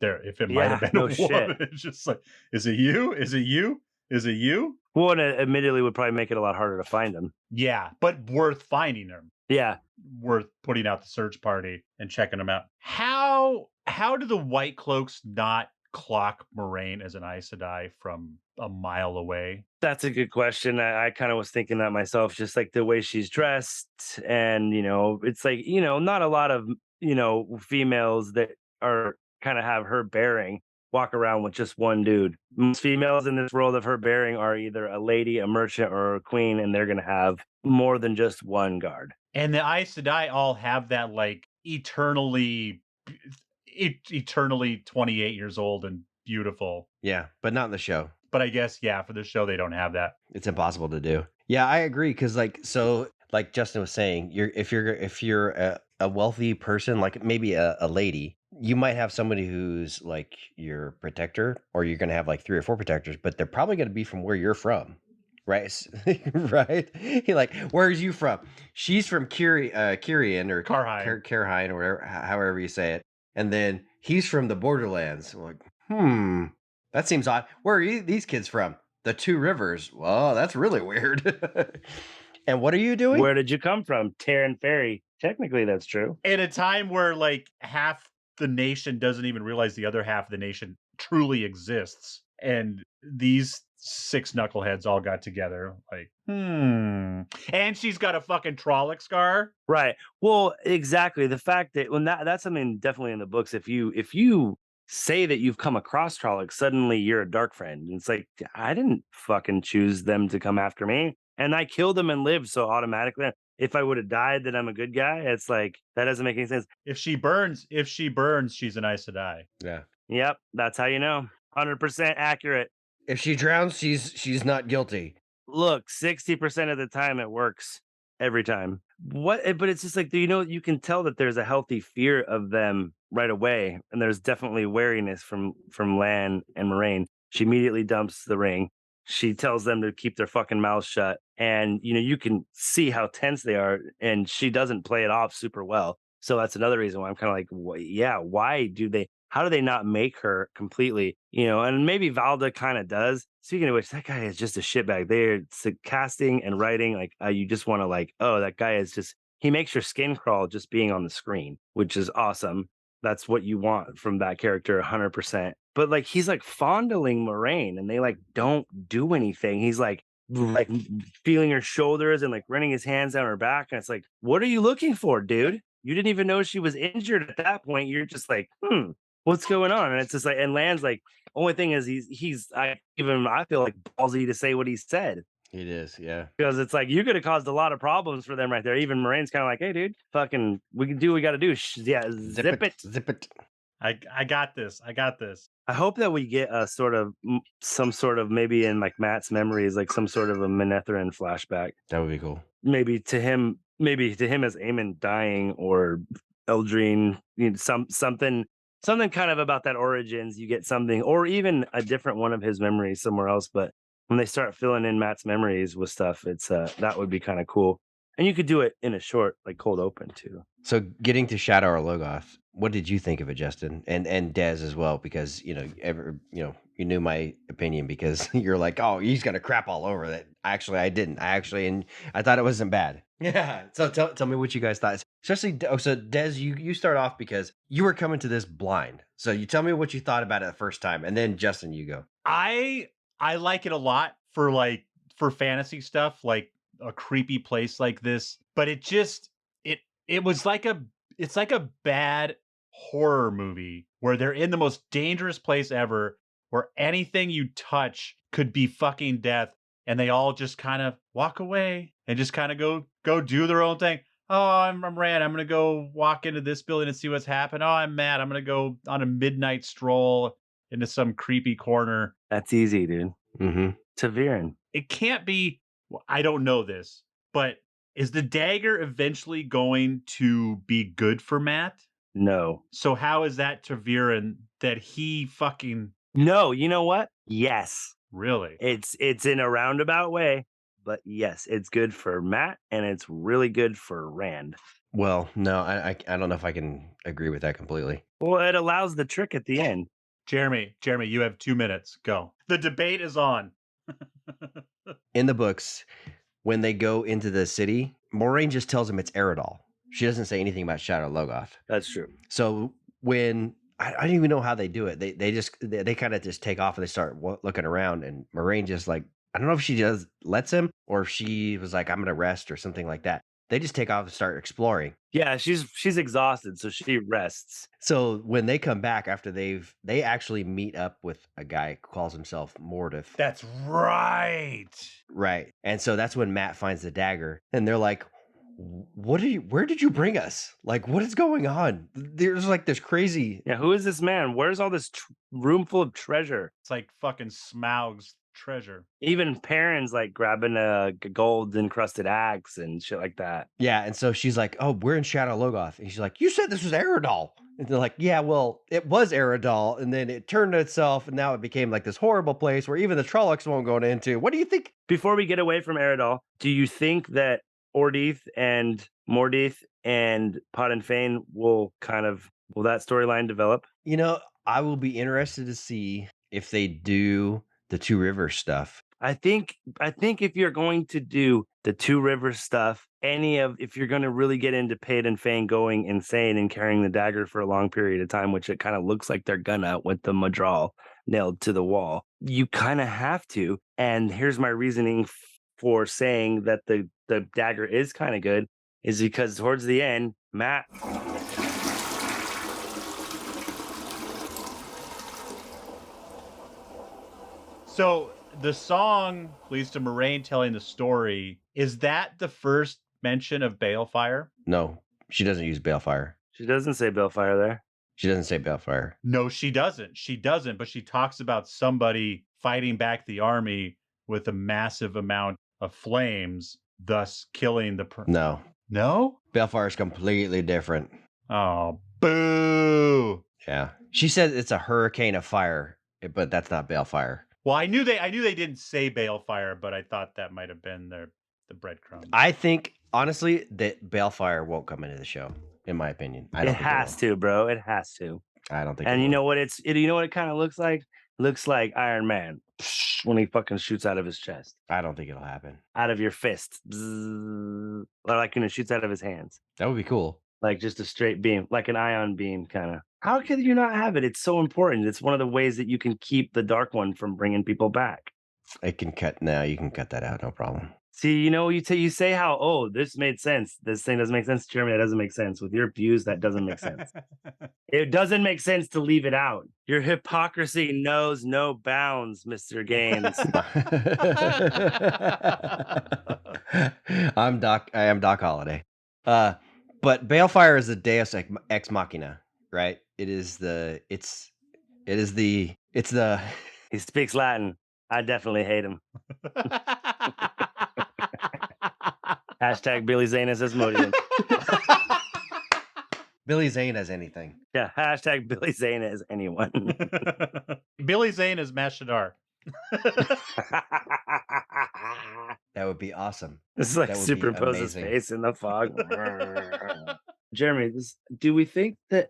it might have been no a shit. woman. It's just like, is it you? Is it you? Is it you? Well, and admittedly would probably make it a lot harder to find him. Yeah, but worth finding them. Yeah. Worth putting out the search party and checking them out. How do the White Cloaks not clock Moraine as an Aes Sedai from a mile away? That's a good question. I kind of was thinking that myself, just like the way she's dressed. And, it's like, not a lot of, females that are kind of have her bearing walk around with just one dude. Most females in this world of her bearing are either a lady, a merchant, or a queen, and they're going to have more than just one guard. And the Aes Sedai all have that like eternally 28 years old and beautiful. Yeah, but not in the show. But I guess, yeah, for the show, they don't have that. It's impossible to do. Yeah, I agree. Because like Justin was saying, if you're a wealthy person, like maybe a lady, you might have somebody who's like your protector, or you're going to have like 3 or 4 protectors, but they're probably going to be from where you're from. Right. Right. You're like, where's you from? She's from Kyrian or Carhine or whatever, however you say it. And then he's from the borderlands. I'm like, that seems odd. Where are these kids from? The 2 Rivers. Well, that's really weird. And what are you doing? Where did you come from? Terran Ferry. Technically, that's true. In a time where like half the nation doesn't even realize the other half of the nation truly exists. And these 6 knuckleheads all got together like, and she's got a fucking Trolloc scar. Right. Well, exactly. The fact that when that's something definitely in the books. If you say that you've come across Trolloc, suddenly you're a dark friend. And it's like, I didn't fucking choose them to come after me. And I killed them and lived. So automatically, if I would have died, then I'm a good guy. It's like, that doesn't make any sense. If she burns, she's an Aes Sedai. Yeah. Yep. That's how you know. 100% accurate. If she drowns, she's not guilty. Look, 60% of the time it works every time. But it's just like, you can tell that there's a healthy fear of them right away. And there's definitely wariness from Lan and Moraine. She immediately dumps the ring. She tells them to keep their fucking mouths shut. And, you can see how tense they are. And she doesn't play it off super well. So that's another reason why I'm kind of like, how do they not make her completely, and maybe Valda kind of does. Speaking of which, that guy is just a shitbag. They're casting and writing. Like, you just want to like, oh, that guy is just, he makes your skin crawl just being on the screen, which is awesome. That's what you want from that character 100%. But like he's like fondling Moraine and they like don't do anything. He's like feeling her shoulders and like running his hands down her back. And it's like, what are you looking for, dude? You didn't even know she was injured at that point. You're just like, what's going on? And it's just like, and Land's like, only thing is I feel like ballsy to say what he said. It is, yeah. Because it's like you could have caused a lot of problems for them right there. Even Moraine's kind of like, "Hey, dude, fucking, we can do what we got to do. Yeah, zip it." Zip it. I got this. I got this. I hope that we get a sort of some sort of maybe in like Matt's memories, like some sort of a Manetheren flashback. That would be cool. Maybe to him as Aemon dying or Eldrine, something kind of about that origins. You get something, or even a different one of his memories somewhere else. But when they start filling in Matt's memories with stuff, it's that would be kind of cool. And you could do it in a short, like cold open too. So getting to Shadow or Logoth, what did you think of it, Justin? And Dez as well, because you knew my opinion because you're like, oh, he's gonna crap all over that. Actually, I didn't. And I thought it wasn't bad. Yeah. So tell me what you guys thought. Especially so Dez, you start off because you were coming to this blind. So you tell me what you thought about it the first time, and then Justin, you go. I like it a lot for fantasy stuff, like a creepy place like this. But it was like it's like a bad horror movie where they're in the most dangerous place ever, where anything you touch could be fucking death, and they all just kind of walk away and just kind of go do their own thing. Oh, I'm Rand. I'm gonna go walk into this building and see what's happened. Oh, I'm Matt. I'm gonna go on a midnight stroll into some creepy corner. That's easy, dude. Mm-hmm. Taviran. It can't be. Well, I don't know this, but is the dagger eventually going to be good for Matt? No. So how is that Taviran that he fucking No, you know what? Yes. really? It's in a roundabout way, but yes, it's good for Matt and it's really good for Rand. Well, no, I don't know if I can agree with that completely. Well, it allows the trick at the end. Jeremy, you have 2 minutes. Go. The debate is on. In the books, when they go into the city, Moraine just tells him it's Eridol. She doesn't say anything about Shadow Logoth. That's true. So when I don't even know how they do it, they kind of just take off and they start looking around, and Moraine just like, I don't know if she just lets him or if she was like, I'm gonna rest or something like that. They just take off and start exploring. Yeah, she's exhausted, so she rests. So when they come back after they actually meet up with a guy who calls himself Mordeth. That's right. Right. And so that's when Matt finds the dagger and they're like, where did you bring us? Like, what is going on? There's like this crazy. Yeah, who is this man? Where's all this room full of treasure? It's like fucking Smaug's treasure. Even Perrin's like grabbing a gold encrusted axe and shit like that. Yeah. And so she's like, oh, we're in Shadow Logoth. And she's like, you said this was Eridol. And they're like, yeah, well, it was Eridol. And then it turned itself. And now it became like this horrible place where even the Trollocs won't go into. What do you think? Before we get away from Eridol, do you think that Ordith and Mordith and Pod and Fane will that storyline develop? You know, I will be interested to see if they do the Two Rivers stuff. I think if you're going to do the Two Rivers stuff, if you're going to really get into Paid and Fane going insane and carrying the dagger for a long period of time, which it kind of looks like they're gonna with the Madral nailed to the wall, you kind of have to. And here's my reasoning for saying that the dagger is kind of good is because towards the end, Matt. So the song leads to Moraine telling the story. Is that the first mention of Balefire? No, she doesn't use Balefire. She doesn't say Balefire there. She doesn't say Balefire. No, she doesn't. She doesn't, but she talks about somebody fighting back the army with a massive amount of flames, thus killing the No. No? Balefire is completely different. Oh, boo. Yeah. She said it's a hurricane of fire, but that's not Balefire. Well, I knew they didn't say Balefire, but I thought that might have been the breadcrumb. I think honestly that Balefire won't come into the show, in my opinion. I don't it has to, bro. It has to. I don't think. And you know what you know what it kind of looks like? Looks like Iron Man when he fucking shoots out of his chest. I don't think it'll happen. Out of your fist. Bzzz, or like when it shoots out of his hands. That would be cool. like just a straight beam, like an ion beam kind of. How could you not have it? It's so important. It's one of the ways that you can keep the dark one from bringing people back. It can cut now. You can cut that out, no problem. See, you say how, oh, this made sense. This thing doesn't make sense, Jeremy. That doesn't make sense. With your views, that doesn't make sense. It doesn't make sense to leave it out. Your hypocrisy knows no bounds, Mr. Gaines. I am Doc Holliday. But Balefire is a Deus ex machina, right? It's the He speaks Latin. I definitely hate him. Hashtag Billy Zane as Asmodeus. Billy Zane as anything. Yeah, hashtag Billy Zane as anyone. Billy Zane is Mashadar. That would be awesome. It's like That would be superimpose his amazing. face in the fog. Jeremy, do we think that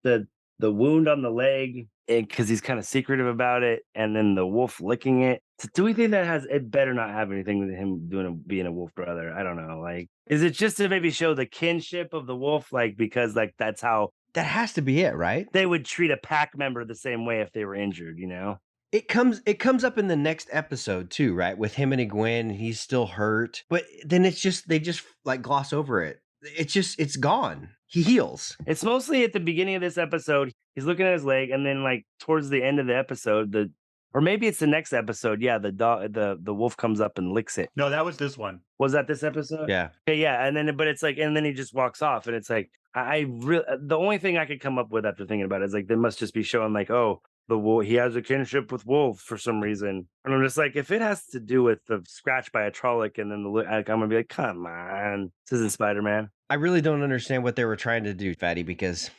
the wound on the leg, because he's kind of secretive about it, and then the wolf licking it, do we think that it better not have anything with him being a wolf brother? I don't know. Like, is it just to maybe show the kinship of the wolf, like because like that's how That has to be it, right? they would treat a pack member the same way if they were injured, you know? It comes up in the next episode too, right? With him and Egwene, he's still hurt, but then they just like gloss over it. It's gone. He heals. It's mostly at the beginning of this episode. He's looking at his leg, and then like towards the end of the episode, or maybe it's the next episode. Yeah, the wolf comes up and licks it. No, that was this one. Was that this episode? Yeah. Okay, yeah, and then but it's like, and then he just walks off, and it's like the only thing I could come up with after thinking about it is like they must just be showing like, oh, the wolf, he has a kinship with wolves for some reason, and I'm just like, if it has to do with the scratch by a Trolloc, and then I'm gonna be like, come on, this isn't Spider-Man. I really don't understand what they were trying to do, Fatty, because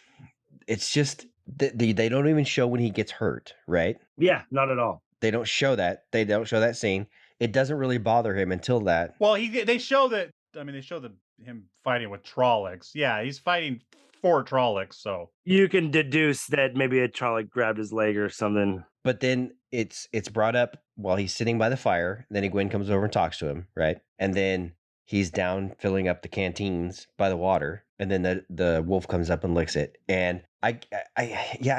it's just they don't even show when he gets hurt, right? Yeah, not at all. They don't show that. They don't show that scene. It doesn't really bother him until that. Well, they show that. I mean, they show him fighting with Trollocs. Yeah, he's fighting 4 Trollocs. So You can deduce that maybe a Trolloc grabbed his leg or something. But then it's brought up while he's sitting by the fire. Then Egwene comes over and talks to him, right? And then he's down filling up the canteens by the water, and then the wolf comes up and licks it. And I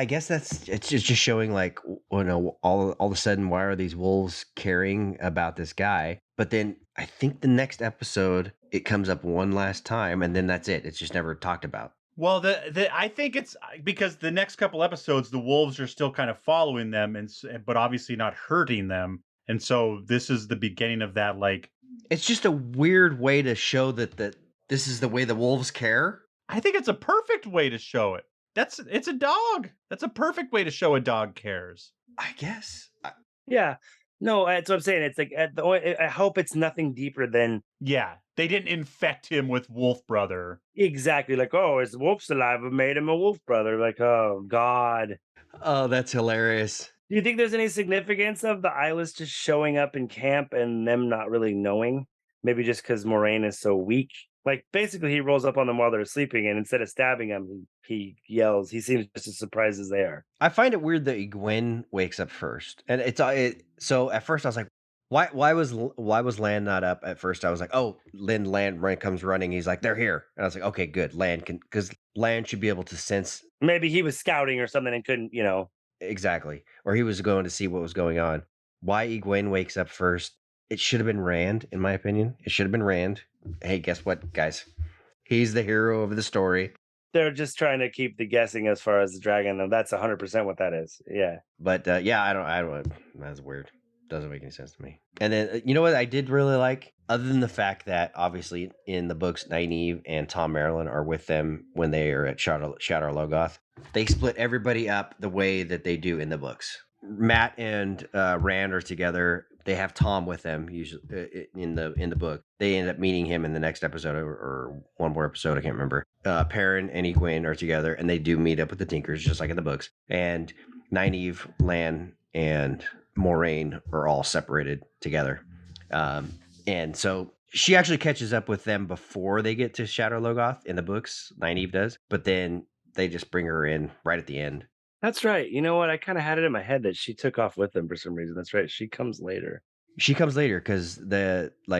guess it's just showing like, you know, all of a sudden, why are these wolves caring about this guy? But then I think the next episode it comes up one last time, and then that's it. It's just never talked about. well, I think it's because the next couple episodes, the wolves are still kind of following them, but obviously not hurting them. And so this is the beginning of that. Like, It's just a weird way to show that this is the way the wolves care. I think it's a perfect way to show it. It's a dog. That's a perfect way to show a dog cares. I guess. Yeah. No, that's what I'm saying. It's like I hope it's nothing deeper than Yeah, they didn't infect him with Wolf Brother. exactly like, oh, his wolf saliva made him a wolf brother. Like, oh God. Oh, that's hilarious. Do you think there's any significance of the Eyeless just showing up in camp and them not really knowing? Maybe just because Moraine is so weak. Like basically, he rolls up on them while they're sleeping, and instead of stabbing them, he yells. He seems just as surprised as they are. I find it weird that Egwene wakes up first, and so at first I was like, why was Lan not up at first? I was like, oh, Lan comes running. He's like, they're here, and I was like, okay, good. Lan can, because Lan should be able to sense Maybe he was scouting or something and couldn't, exactly, or he was going to see what was going on. Why Egwene wakes up first? It should have been Rand, in my opinion. It should have been Rand. Hey, guess what, guys? He's the hero of the story. They're just trying to keep the guessing as far as the dragon. And that's 100% what that is. Yeah. But yeah, I don't. That's weird. Doesn't make any sense to me. And then you know what I did really like, other than the fact that obviously in the books, Nynaeve and Tom Maryland are with them when they are at Shadow Logoth. They split everybody up the way that they do in the books. Matt and Rand are together. They have Tom with them usually in the book. They end up meeting him in the next episode or one more episode. I can't remember. Perrin and Egwene are together, and they do meet up with the Tinkers just like in the books. And Nynaeve, Lan, and Moraine are all separated together. And so she actually catches up with them before they get to Shadow Logoth in the books. Nynaeve does, but then they just bring her in right at the end. That's right. You know what? I kind of had it in my head that she took off with them for some reason. That's right. She comes later. She comes later because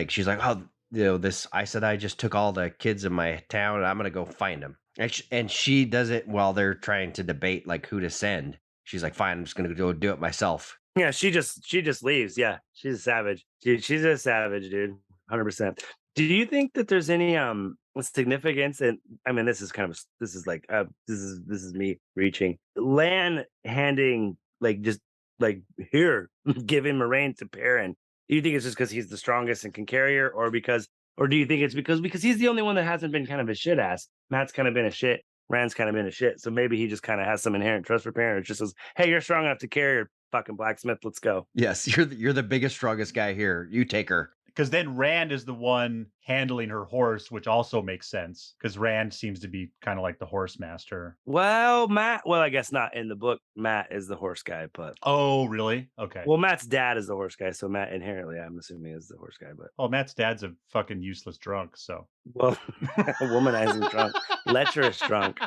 she's like, oh, this, I said, I just took all the kids in my town and I'm going to go find them. And she does it while they're trying to debate like who to send. She's like, fine, I'm just going to go do it myself. Yeah, she just leaves. Yeah, she's a savage. She's a savage, dude. 100%. Do you think that there's any significance? And I mean, this is kind of this is like this is me reaching. Lan handing like just like here, giving Moraine to Perrin. Do you think it's just because he's the strongest and can carry her, or do you think it's because he's the only one that hasn't been kind of a shit ass? Matt's kind of been a shit. Rand's kind of been a shit. So maybe he just kind of has some inherent trust for Perrin. It just says, "Hey, you're strong enough to carry her, fucking blacksmith. Let's go." Yes, you're the biggest, strongest guy here. You take her. Because then Rand is the one handling her horse, which also makes sense because Rand seems to be kind of like the horse master. Well, Matt. Well, I guess not in the book. Matt is the horse guy, but Oh, really? Okay. well, Matt's dad is the horse guy, so Matt inherently, I'm assuming, is the horse guy. But Well, Matt's dad's a fucking useless drunk, so. well, womanizing drunk, lecherous drunk.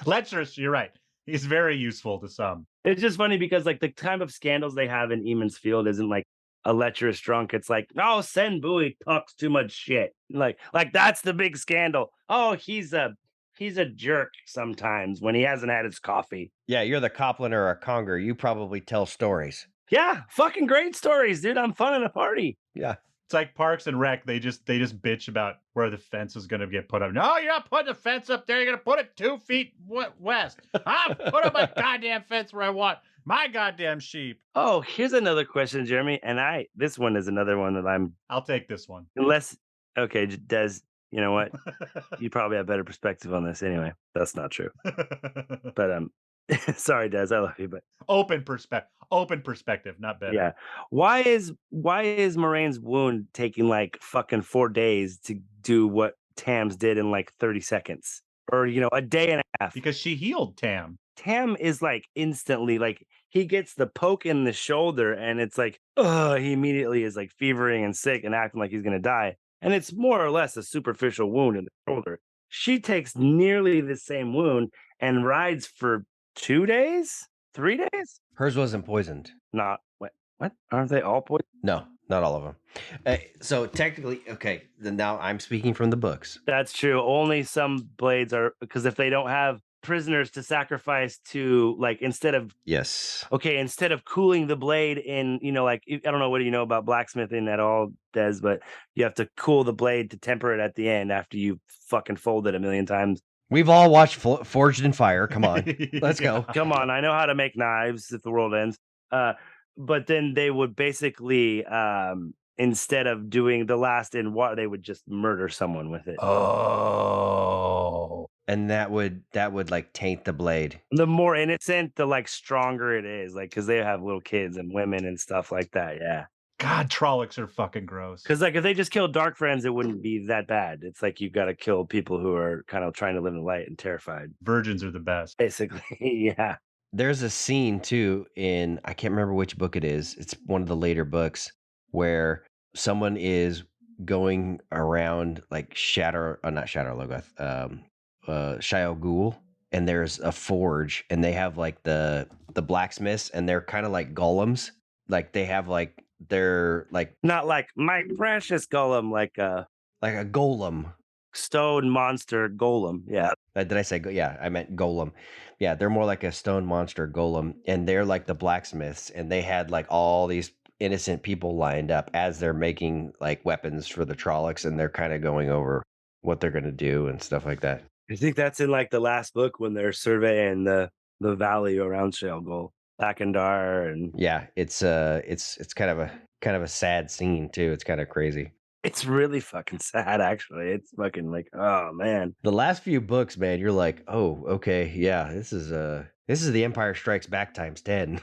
Lecherous, you're right. He's very useful to some. It's just funny because like the kind of scandals they have in Eamon's Field isn't like a lecherous drunk. It's like, oh, Sen Bowie talks too much shit. Like that's the big scandal. Oh, he's a jerk sometimes when he hasn't had his coffee. Yeah, you're the Copland or a Conger. You probably tell stories. Yeah, fucking great stories, dude. I'm fun in a party. Yeah. It's like Parks and Rec. They just bitch about where the fence is going to get put up. No, you're not putting the fence up there. You're going to put it 2 feet west. I'm put up my goddamn fence where I want my goddamn sheep. Oh, here's another question, Jeremy. And this one is another one that I'm I'll take this one. unless okay, Des, you know what? You probably have better perspective on this anyway. That's not true. But sorry, Des, I love you, but Open perspective, not better. yeah. Why is Moraine's wound taking like fucking 4 days to do what Tam's did in like 30 seconds? Or a day and a half. Because she healed Tam. Tam is like instantly like he gets the poke in the shoulder and it's like, he immediately is like fevering and sick and acting like he's gonna die. And it's more or less a superficial wound in the shoulder. She takes nearly the same wound and rides for 2 days, 3 days. Hers wasn't poisoned. Not what? Aren't they all poisoned? No, not all of them. So technically, okay, then now I'm speaking from the books. That's true. Only some blades are because if they don't have prisoners to sacrifice to like instead of Yes. cooling the blade in, like I don't know what do you know about blacksmithing at all, Des, but you have to cool the blade to temper it at the end after you fucking fold it a million times. We've all watched Forged in Fire. Come on. Let's go. Come on, I know how to make knives if the world ends. But then they would basically instead of doing the last in water, they would just murder someone with it. Oh. And that would like taint the blade. The more innocent, the like stronger it is, like because they have little kids and women and stuff like that. Yeah. God, Trollocs are fucking gross. Because like if they just killed dark friends, it wouldn't be that bad. It's like you got to kill people who are kind of trying to live in the light and terrified. Virgins are the best. Basically, yeah. There's a scene too in, I can't remember which book it is. It's one of the later books where someone is going around like not Shadow Logoth, Shia Ghul, and there's a forge, and they have like the blacksmiths, and they're kind of like golems. Like they have like they're like Not like my precious golem, like a golem. stone monster golem. Yeah. Did I say yeah, I meant golem. Yeah, they're more like a stone monster golem, and they're like the blacksmiths, and they had like all these innocent people lined up as they're making like weapons for the Trollocs, and they're kind of going over what they're going to do and stuff like that. I think that's in like the last book when they're surveying the valley around Shelgol, Bakandar, and Yeah, it's kind of a sad scene too. It's kind of crazy. it's really fucking sad, actually. It's fucking like, oh man. The last few books, man, you're like, oh, okay, yeah, this is the Empire Strikes Back times 10.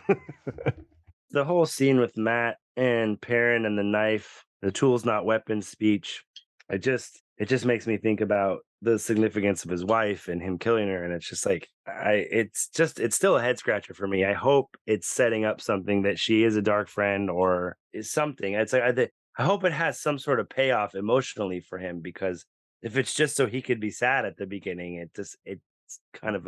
The whole scene with Matt and Perrin and the knife, the tools not weapons speech, it just makes me think about the significance of his wife and him killing her. And it's just like it's still a head scratcher for me. I hope it's setting up something that she is a dark friend or is something. It's like I hope it has some sort of payoff emotionally for him, because if it's just so he could be sad at the beginning, it's kind of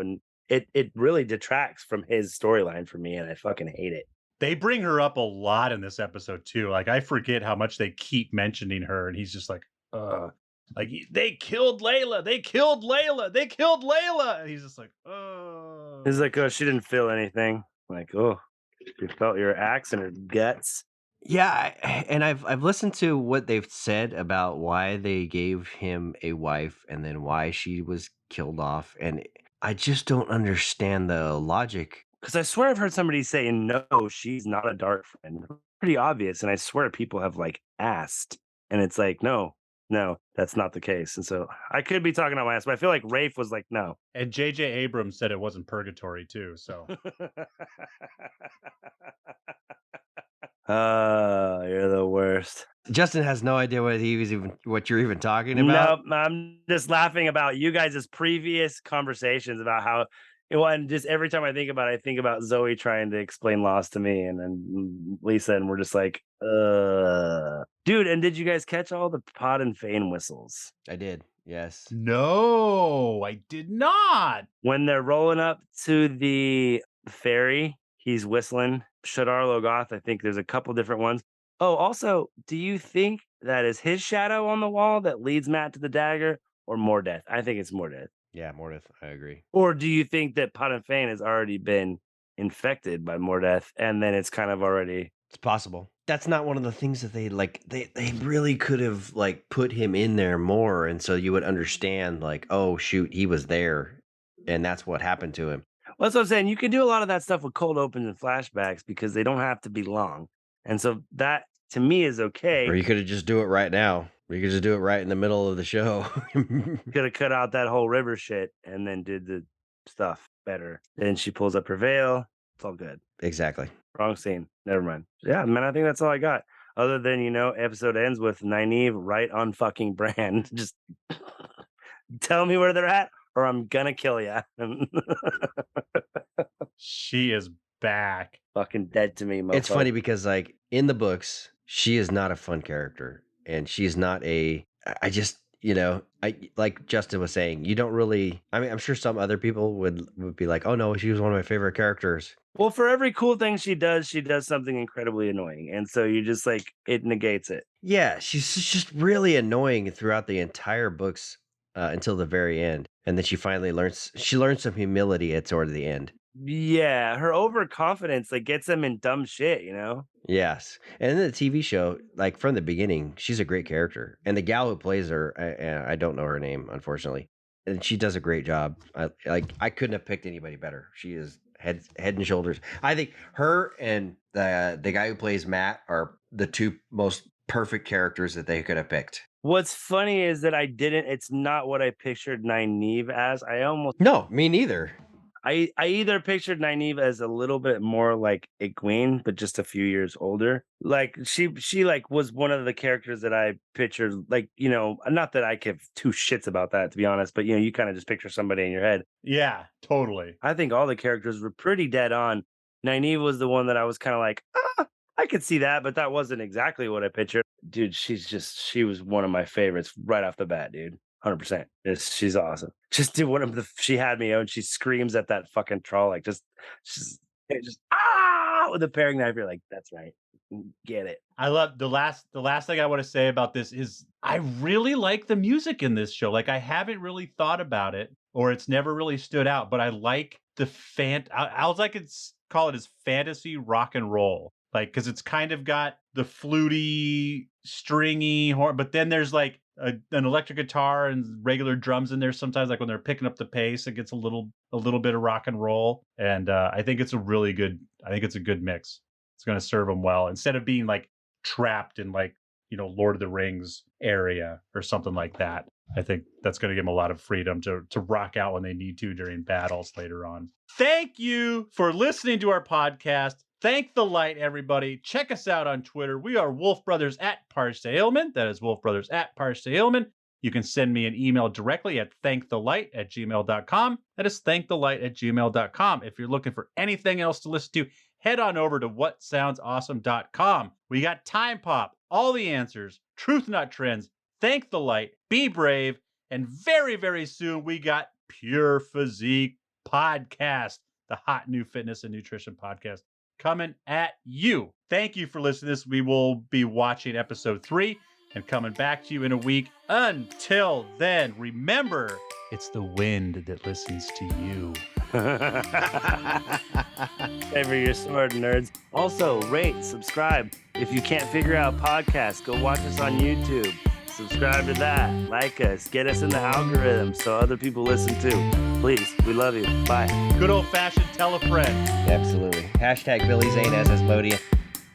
it really detracts from his storyline for me, and I fucking hate it. They bring her up a lot in this episode too. Like I forget how much they keep mentioning her, and he's just like, like they killed Layla, they killed Layla, they killed Layla, and he's just like, He's like, oh, she didn't feel anything. Like, oh, she felt your axe in her guts. Yeah, and I've listened to what they've said about why they gave him a wife and then why she was killed off, and I just don't understand the logic. Because I swear I've heard somebody say, no, she's not a dark friend. Pretty obvious. And I swear people have like asked. And it's like, no, that's not the case. And so I could be talking on my ass, but I feel like Rafe was like, no. And J.J. Abrams said it wasn't purgatory too. So You're the worst. Justin has no idea what you're even talking about. Nope, I'm just laughing about you guys' previous conversations about how, and just every time I think about it, I think about Zoe trying to explain Lost to me, and then Lisa, and we're just like, dude. And did you guys catch all the Pod and Fane whistles I did, yes. no, I did not. when they're rolling up to the ferry? He's whistling Shadar Logoth. I think there's a couple different ones. Oh, also, do you think that is his shadow on the wall that leads Matt to the dagger, or Mordeth? I think it's Mordeth. Yeah, Mordeth, I agree. Or do you think that Pot and Fane has already been infected by Mordeth, and then it's kind of already... It's possible. That's not one of the things that they really could have like put him in there more, and so you would understand like, oh shoot, he was there, and that's what happened to him. Well, that's what I'm saying. You can do a lot of that stuff with cold opens and flashbacks because they don't have to be long. And so that, to me, is okay. Or you could have just do it right now. You could just do it right in the middle of the show. Could have cut out that whole river shit and then did the stuff better. Then she pulls up her veil. It's all good. Exactly. Wrong scene. Never mind. Yeah, man, I think that's all I got. Other than, episode ends with Nynaeve right on fucking brand. Just tell me where they're at or I'm gonna kill you. She is back. Fucking dead to me, mofo. It's funny because like in the books, she is not a fun character, and she's not I just, I like Justin was saying, you don't really, I mean, I'm sure some other people would be like, oh no, she was one of my favorite characters. Well, for every cool thing she does something incredibly annoying. And so you just like, it negates it. Yeah, she's just really annoying throughout the entire books until the very end. And then she finally learns some humility toward the end. Yeah, her overconfidence like gets them in dumb shit, Yes. And in the TV show, like from the beginning, she's a great character. And the gal who plays her, I don't know her name, unfortunately. And she does a great job. I couldn't have picked anybody better. She is head and shoulders. I think her and the guy who plays Matt are the two most perfect characters that they could have picked. What's funny is that it's not what I pictured Nynaeve as. No, me neither. I either pictured Nynaeve as a little bit more like Egwene, but just a few years older. Like she like was one of the characters that I pictured, like, not that I give two shits about that, to be honest, but you kind of just picture somebody in your head. Yeah, totally. I think all the characters were pretty dead on. Nynaeve was the one that I was kind of like, I could see that, but that wasn't exactly what I pictured. Dude, she was one of my favorites right off the bat, dude. 100%. She's awesome. Just do one of she had me out. She screams at that fucking troll, like just with a paring knife. You're like, that's right. Get it. I love the last thing I want to say about this is I really like the music in this show. Like I haven't really thought about it, or it's never really stood out, but I like the I could call it as fantasy rock and roll. Like, cause it's kind of got the fluty, stringy horn, but then there's like an electric guitar and regular drums in there. Sometimes, like when they're picking up the pace, it gets a little bit of rock and roll. And I think it's a good mix. It's going to serve them well instead of being like trapped in like, Lord of the Rings area or something like that. I think that's going to give them a lot of freedom to rock out when they need to during battles later on. Thank you for listening to our podcast. Thank the light, everybody. Check us out on Twitter. We are Wolf Brothers at @Parseilman. That is Wolf Brothers at @Parseilman. You can send me an email directly at thankthelight@gmail.com. That is thankthelight@gmail.com. If you're looking for anything else to listen to, head on over to whatsoundsawesome.com. We got Time Pop, All the Answers, Truth Not Trends, Thank the Light, Be Brave, and very, very soon we got Pure Physique Podcast, the hot new fitness and nutrition podcast. coming at you. Thank you for listening to this. We will be watching episode 3 and coming back to you in a week. Until then, remember, it's the wind that listens to you. Favor your sword, nerds. Also, rate, subscribe. If you can't figure out podcasts, go watch us on YouTube. Subscribe to that. Like us. Get us in the algorithm so other people listen too. Please, we love you. Bye. Good old-fashioned tell a friend. Absolutely. Hashtag Billy Zane as Asmodean.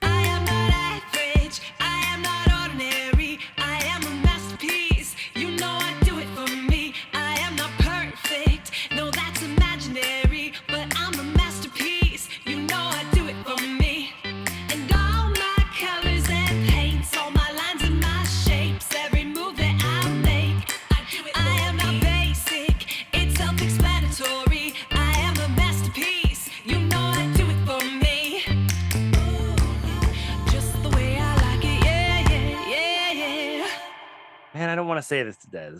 I am not average, I am not ordinary, I am a masterpiece. You know I do it for me. I am not perfect, no, that's imaginary, but I'm a masterpiece. You know I do it for me. And all my colors and paints, all my lines and my shapes, every move that I make, I am not basic, it's self-explanatory. I am a masterpiece. You know I do it for me. Just the way I like it, yeah. Man, I don't want to say this to Des.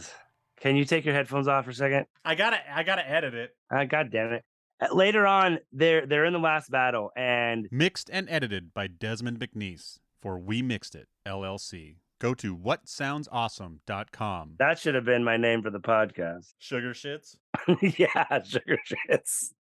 Can you take your headphones off for a second? I gotta edit it. God damn it. Later on, they're in the last battle, and Mixed and edited by Desmond McNeese for We Mixed It, LLC. Go to whatsoundsawesome.com. that should have been my name for the podcast. Sugar shits. Yeah, sugar shits.